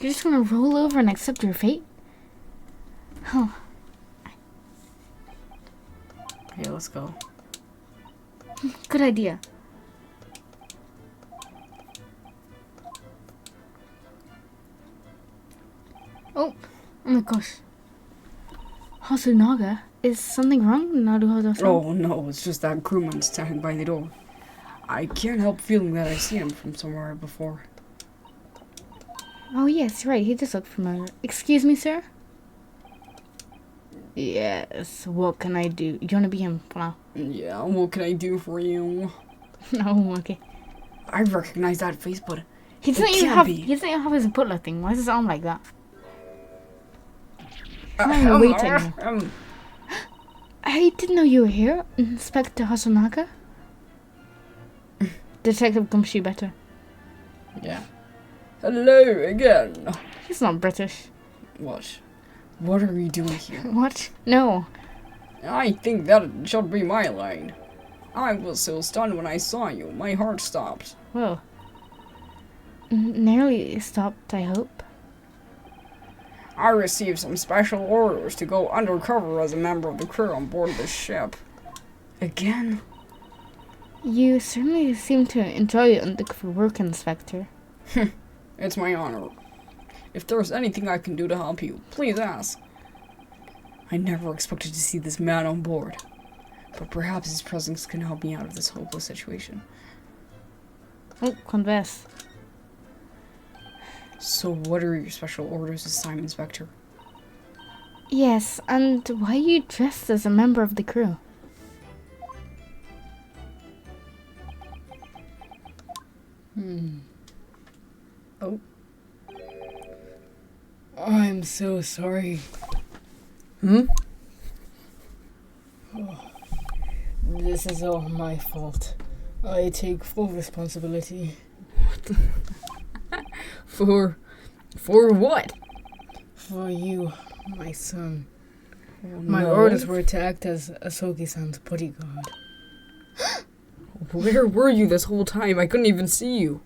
[SPEAKER 2] You're just gonna roll over and accept your fate? Oh,
[SPEAKER 1] Okay, let's go.
[SPEAKER 2] good idea. Oh my gosh. Hasunaga, is something wrong, Naruhodo-san?
[SPEAKER 1] Oh no, it's just that crewman standing by the door. I can't help feeling that I've seen him from somewhere before.
[SPEAKER 2] Oh yes, right, he does look familiar. Excuse me, sir? Yes, what can I do? You want to be him for now?
[SPEAKER 1] Yeah, what can I do for you?
[SPEAKER 2] No, okay.
[SPEAKER 1] I recognize that face, but
[SPEAKER 2] He doesn't
[SPEAKER 1] It
[SPEAKER 2] even
[SPEAKER 1] can't
[SPEAKER 2] have.
[SPEAKER 1] be.
[SPEAKER 2] He doesn't even have his butler thing. Why does it sound like that? I'm waiting. I didn't know you were here, Inspector Hasanaka. Detective Gumshoe better.
[SPEAKER 1] Yeah. Hello again.
[SPEAKER 2] He's not British.
[SPEAKER 1] What? What are you doing here?
[SPEAKER 2] What? No.
[SPEAKER 1] I think that should be my line. I was so stunned when I saw you, my heart stopped.
[SPEAKER 2] Well. Nearly stopped, I hope.
[SPEAKER 1] I received some special orders to go undercover as a member of the crew on board the ship. Again?
[SPEAKER 2] You certainly seem to enjoy undercover work, Inspector.
[SPEAKER 1] It's my honor. If there's anything I can do to help you, please ask. I never expected to see this man on board, but perhaps his presence can help me out of this hopeless situation.
[SPEAKER 2] Oh, confess.
[SPEAKER 1] So what are your special orders this time, Inspector?
[SPEAKER 2] Yes, and why are you dressed as a member of the crew?
[SPEAKER 1] Oh. I'm so sorry.
[SPEAKER 5] This is all my fault. I take full responsibility.
[SPEAKER 1] For what?
[SPEAKER 5] For you, my son.
[SPEAKER 1] Oh,
[SPEAKER 5] My
[SPEAKER 1] no.
[SPEAKER 5] orders were to act as Asogi-san's bodyguard.
[SPEAKER 1] Where were you this whole time? I couldn't even see you.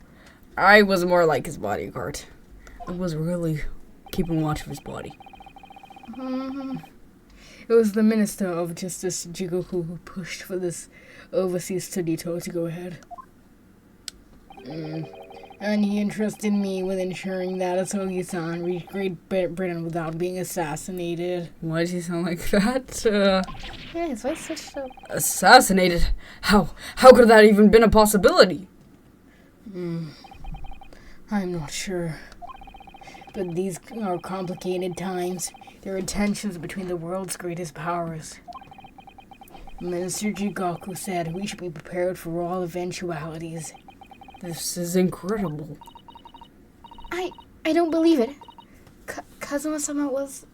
[SPEAKER 1] I was more like his bodyguard. I was really keeping watch of his body.
[SPEAKER 5] It was the Minister of Justice, Jigoku, who pushed for this overseas study tour to go ahead. And he entrusted me with ensuring that Asogi-san reached Great Britain without being assassinated.
[SPEAKER 1] Why does he sound like that?
[SPEAKER 2] Yeah, his voice switched up.
[SPEAKER 1] Assassinated? How could that even been a possibility?
[SPEAKER 5] I'm not sure. But these are complicated times. There are tensions between the world's greatest powers. Minister Jigoku said we should be prepared for all eventualities.
[SPEAKER 1] This is incredible.
[SPEAKER 2] I don't believe it. Kazuma-sama was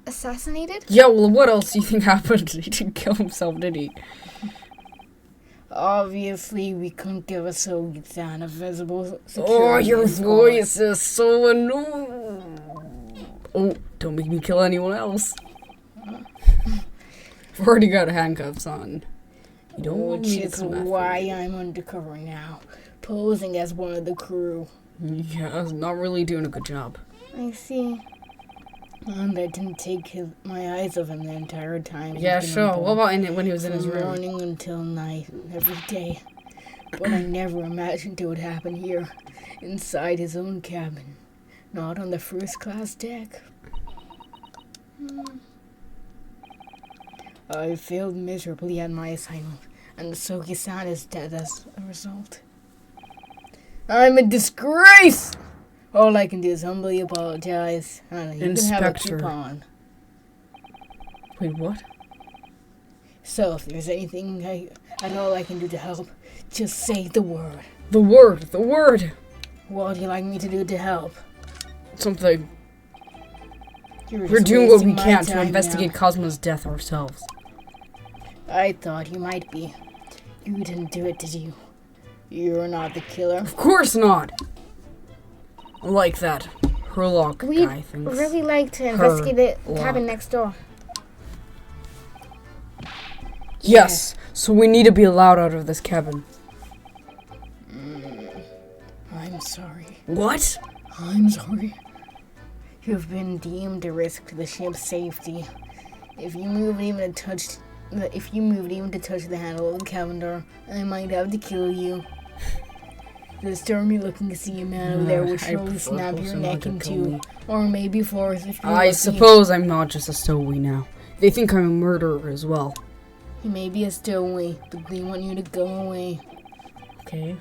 [SPEAKER 2] assassinated?
[SPEAKER 1] Yeah, well, what else do you think happened? He didn't kill himself, did he?
[SPEAKER 5] Obviously, we couldn't give Asogi-san a visible security
[SPEAKER 1] Oh, your
[SPEAKER 5] escort.
[SPEAKER 1] voice is so annoying. Oh, don't make me kill anyone else. I've already got handcuffs on. You don't want
[SPEAKER 5] Which
[SPEAKER 1] me to
[SPEAKER 5] is
[SPEAKER 1] come after
[SPEAKER 5] why
[SPEAKER 1] you.
[SPEAKER 5] I'm undercover now, posing as one of the crew.
[SPEAKER 1] Yeah, not really doing a good job.
[SPEAKER 2] I see.
[SPEAKER 5] And I didn't take my eyes off him the entire time. he's
[SPEAKER 1] Yeah,
[SPEAKER 5] been
[SPEAKER 1] sure.
[SPEAKER 5] on
[SPEAKER 1] What
[SPEAKER 5] board.
[SPEAKER 1] about when he was in his
[SPEAKER 5] From
[SPEAKER 1] room?
[SPEAKER 5] morning until night, every day. But I never imagined it would happen here, inside his own cabin, not on the first class deck. I failed miserably at my assignment, and Soki-san is dead as a result. I'm a disgrace! All I can do is humbly apologize, and you can have a
[SPEAKER 1] Inspector.
[SPEAKER 5] coupon.
[SPEAKER 1] Wait, what?
[SPEAKER 5] So if there's anything at all I can do to help, just say the word.
[SPEAKER 1] The word!
[SPEAKER 5] What would you like me to do to help?
[SPEAKER 1] Something.
[SPEAKER 5] You're
[SPEAKER 1] We're
[SPEAKER 5] just
[SPEAKER 1] doing what we
[SPEAKER 5] wasting my
[SPEAKER 1] can to
[SPEAKER 5] time
[SPEAKER 1] investigate Kazuma's death ourselves.
[SPEAKER 5] now. I thought you might be. You didn't do it, did you? You're not the killer.
[SPEAKER 1] Of course not! I like that Herlock
[SPEAKER 2] We'd
[SPEAKER 1] guy thinks.
[SPEAKER 2] really like to investigate the
[SPEAKER 1] lock.
[SPEAKER 2] cabin next door.
[SPEAKER 1] Yes, so we need to be allowed out of this cabin.
[SPEAKER 5] I'm sorry.
[SPEAKER 1] What?
[SPEAKER 5] I'm sorry. You've been deemed a risk to the ship's safety. If you moved even to touch the handle of the cabin door, I might have to kill you. The stormy-looking sea man over there would
[SPEAKER 1] I
[SPEAKER 5] surely
[SPEAKER 1] prefer
[SPEAKER 5] snap your
[SPEAKER 1] Kazuma
[SPEAKER 5] neck
[SPEAKER 1] to
[SPEAKER 5] in
[SPEAKER 1] kill
[SPEAKER 5] two,
[SPEAKER 1] me.
[SPEAKER 5] or maybe fourth if you're
[SPEAKER 1] I
[SPEAKER 5] lucky.
[SPEAKER 1] suppose I'm not just a stowaway now. They think I'm a murderer as well.
[SPEAKER 5] You may be a stowaway, but they want you to go away.
[SPEAKER 1] Okay.
[SPEAKER 5] Would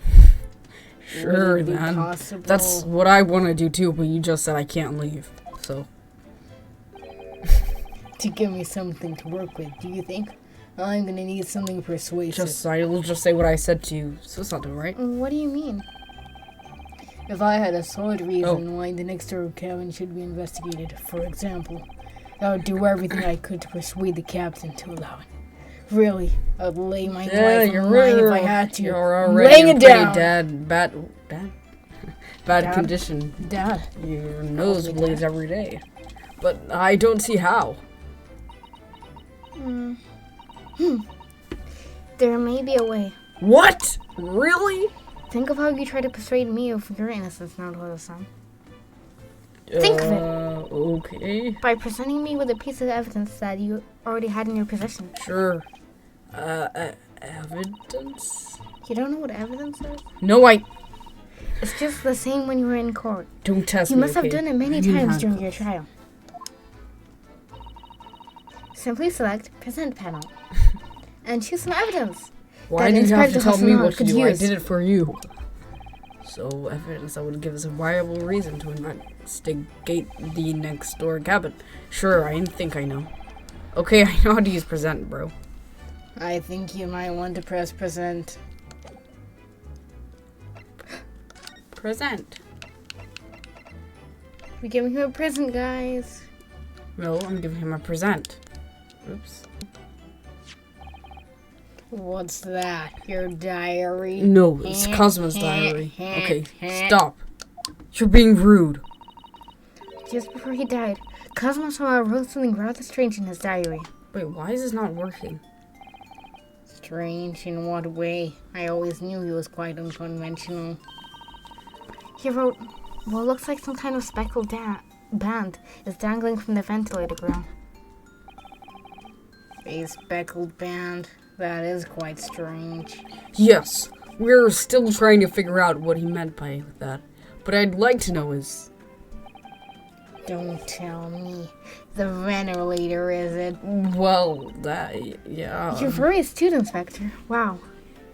[SPEAKER 1] Sure,
[SPEAKER 5] it be
[SPEAKER 1] man.
[SPEAKER 5] possible?
[SPEAKER 1] That's what I want to do too, but you just said I can't leave. So,
[SPEAKER 5] to give me something to work with, do you think? I'm gonna need something persuasive.
[SPEAKER 1] I will just say what I said to you. So it's not right.
[SPEAKER 5] What do you mean? If I had a solid reason why the next door cabin should be investigated, for example, I would do everything I could to persuade the captain to allow it. Really, I'd lay my life on the line if I had to.
[SPEAKER 1] You're already
[SPEAKER 5] laying
[SPEAKER 1] in
[SPEAKER 5] it
[SPEAKER 1] pretty
[SPEAKER 5] down.
[SPEAKER 1] bad condition.
[SPEAKER 5] Dad.
[SPEAKER 1] Your nose bleeds every day. But I don't see how.
[SPEAKER 5] There may be a way.
[SPEAKER 1] What? Really?
[SPEAKER 5] Think of how you try to persuade me of your innocence now, Toda-san. Think of it.
[SPEAKER 1] Okay.
[SPEAKER 5] By presenting me with a piece of evidence that you already had in your possession.
[SPEAKER 1] Sure. Evidence?
[SPEAKER 5] You don't know what evidence is?
[SPEAKER 1] No,
[SPEAKER 5] It's just the same when you were in court.
[SPEAKER 1] don't test
[SPEAKER 5] You
[SPEAKER 1] me.
[SPEAKER 5] must have
[SPEAKER 1] okay?
[SPEAKER 5] done it many
[SPEAKER 1] I mean,
[SPEAKER 5] times
[SPEAKER 1] how-
[SPEAKER 5] during your trial. Simply select Present panel and choose some evidence.
[SPEAKER 1] Why
[SPEAKER 5] that
[SPEAKER 1] do you have to
[SPEAKER 5] Inspector
[SPEAKER 1] tell me
[SPEAKER 5] Hassan
[SPEAKER 1] what to
[SPEAKER 5] could
[SPEAKER 1] do? I
[SPEAKER 5] use.
[SPEAKER 1] did it for you. So evidence that would give us a viable reason to investigate the next door cabin. Sure, I think I know. Okay, I know how to use present, bro.
[SPEAKER 5] I think you might want to press Present.
[SPEAKER 1] Present.
[SPEAKER 5] We're giving him a present, guys.
[SPEAKER 1] No, I'm giving him a present. Oops.
[SPEAKER 5] What's that? Your diary?
[SPEAKER 1] No, it's KAZUMA's diary. Okay, stop. You're being rude.
[SPEAKER 5] Just before he died, Kazuma somehow wrote something rather strange in his diary.
[SPEAKER 1] Wait, why is this not working?
[SPEAKER 5] Strange in what way? I always knew he was quite unconventional. He wrote, what looks like some kind of speckled band is dangling from the ventilator grill. A speckled band? That is quite strange.
[SPEAKER 1] Yes, we're still trying to figure out what he meant by that. But I'd like to know is...
[SPEAKER 5] Don't tell me. The ventilator, is it?
[SPEAKER 1] Well, yeah.
[SPEAKER 5] You're very astute, Inspector. Wow.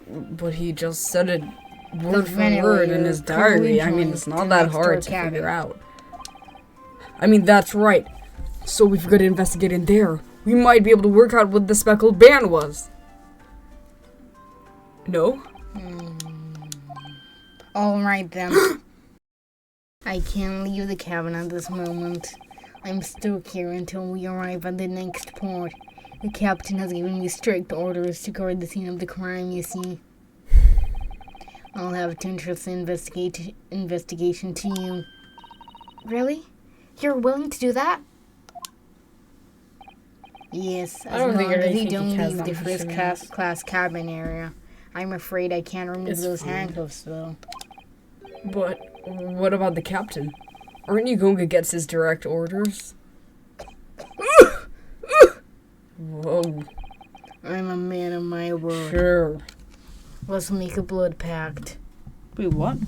[SPEAKER 1] But he just said it word for
[SPEAKER 5] ventilator
[SPEAKER 1] word in his diary. I mean, it's not that hard to figure out. I mean, that's right. So if we could investigate in there, we might be able to work out what the speckled band was. No?
[SPEAKER 5] Alright then. I can't leave the cabin at this moment. I'm stuck here until we arrive at the next port. The captain has given me strict orders to guard the scene of the crime, you see. I'll have to entrust the investigation to you. Really? You're willing to do that? Yes, as long as you don't leave the first class cabin area. I'm afraid I can't remove those handcuffs, though.
[SPEAKER 1] But what about the captain? Aren't you going against his direct orders? Whoa.
[SPEAKER 5] I'm a man of my word.
[SPEAKER 1] Sure.
[SPEAKER 5] Let's make a blood pact.
[SPEAKER 1] Wait, what?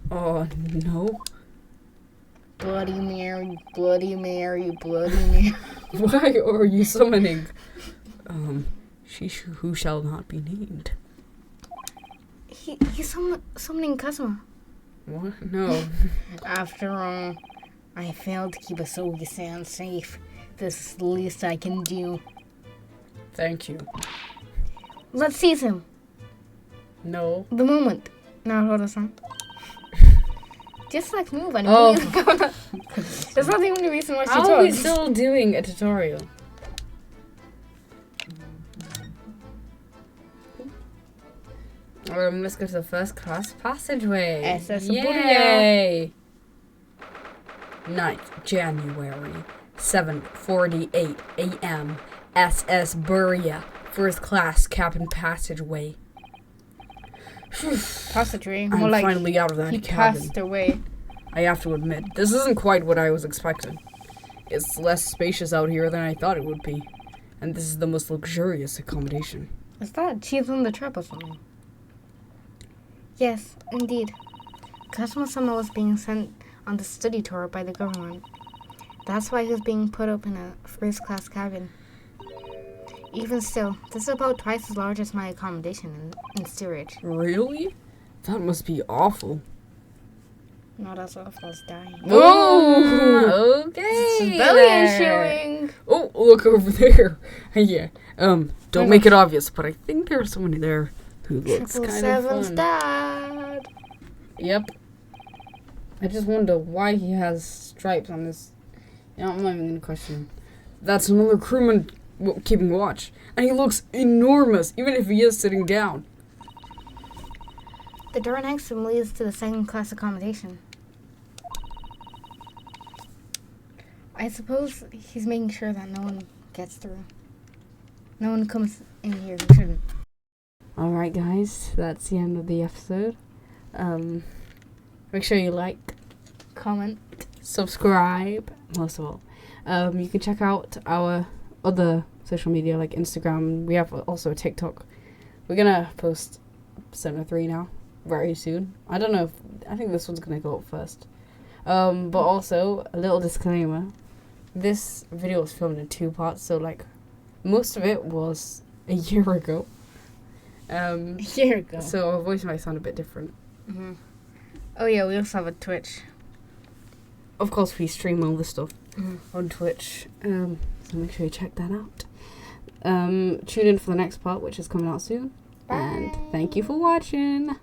[SPEAKER 1] Oh, no.
[SPEAKER 5] Bloody Mary, Bloody Mary, Bloody Mary.
[SPEAKER 1] Why are you summoning? She who shall not be named.
[SPEAKER 5] He's summoning Kazuma.
[SPEAKER 1] What? No.
[SPEAKER 5] After all, I failed to keep Asogi-san safe. This is the least I can do.
[SPEAKER 1] Thank you.
[SPEAKER 5] Let's seize him.
[SPEAKER 1] No.
[SPEAKER 5] The moment. Now, Hoda-san. Just like move on.
[SPEAKER 1] Oh.
[SPEAKER 5] That's not the only reason why she
[SPEAKER 1] How are we
[SPEAKER 5] talks.
[SPEAKER 1] still doing a tutorial? Let's go to the first class passageway.
[SPEAKER 5] SS
[SPEAKER 1] Yay! 9th January, 7:48 a.m. SS Buria, first class cabin passageway.
[SPEAKER 5] Passageway.
[SPEAKER 1] I'm
[SPEAKER 5] More like
[SPEAKER 1] finally out of that
[SPEAKER 5] he
[SPEAKER 1] cabin.
[SPEAKER 5] passed away.
[SPEAKER 1] I have to admit, this isn't quite what I was expecting. It's less spacious out here than I thought it would be. And this is the most luxurious accommodation.
[SPEAKER 5] Is that cheese on the trap or something? Yes, indeed. Kazuma-sama was being sent on the study tour by the government. That's why he was being put up in a first-class cabin. Even still, this is about twice as large as my accommodation in steerage.
[SPEAKER 1] Really? That must be awful.
[SPEAKER 5] Not as often as dying.
[SPEAKER 1] Oh, okay.
[SPEAKER 5] Belly is
[SPEAKER 1] there.
[SPEAKER 5] showing.
[SPEAKER 1] Oh, look over there. Yeah. Don't
[SPEAKER 5] my
[SPEAKER 1] make it obvious, but I think there's someone there who looks
[SPEAKER 5] Triple
[SPEAKER 1] kind of
[SPEAKER 5] Seven's
[SPEAKER 1] fun.
[SPEAKER 5] dad.
[SPEAKER 1] Yep. I just wonder why he has stripes on his. You know, I'm not even gonna question. That's another crewman keeping watch, and he looks enormous, even if he is sitting down.
[SPEAKER 5] The door next to him leads to the second class accommodation. I suppose he's making sure that no one gets through. No one comes in here who shouldn't.
[SPEAKER 1] All right, guys, that's the end of the episode. Make sure you like,
[SPEAKER 5] Comment.
[SPEAKER 1] subscribe, most of all. You can check out our other social media like Instagram. We have also a TikTok. We're gonna post 7 or 3 now very soon. I don't know if I think this one's gonna go up first. But also a little disclaimer. This video was filmed in 2 parts, so like most of it was a year ago.
[SPEAKER 5] A year ago.
[SPEAKER 1] So our voice might sound a bit different.
[SPEAKER 5] Mm-hmm. Oh yeah, we also have a Twitch.
[SPEAKER 1] Of course, we stream all this stuff on Twitch, so make sure you check that out. Tune in for the next part, which is coming out soon.
[SPEAKER 5] Bye.
[SPEAKER 1] And thank you for watching.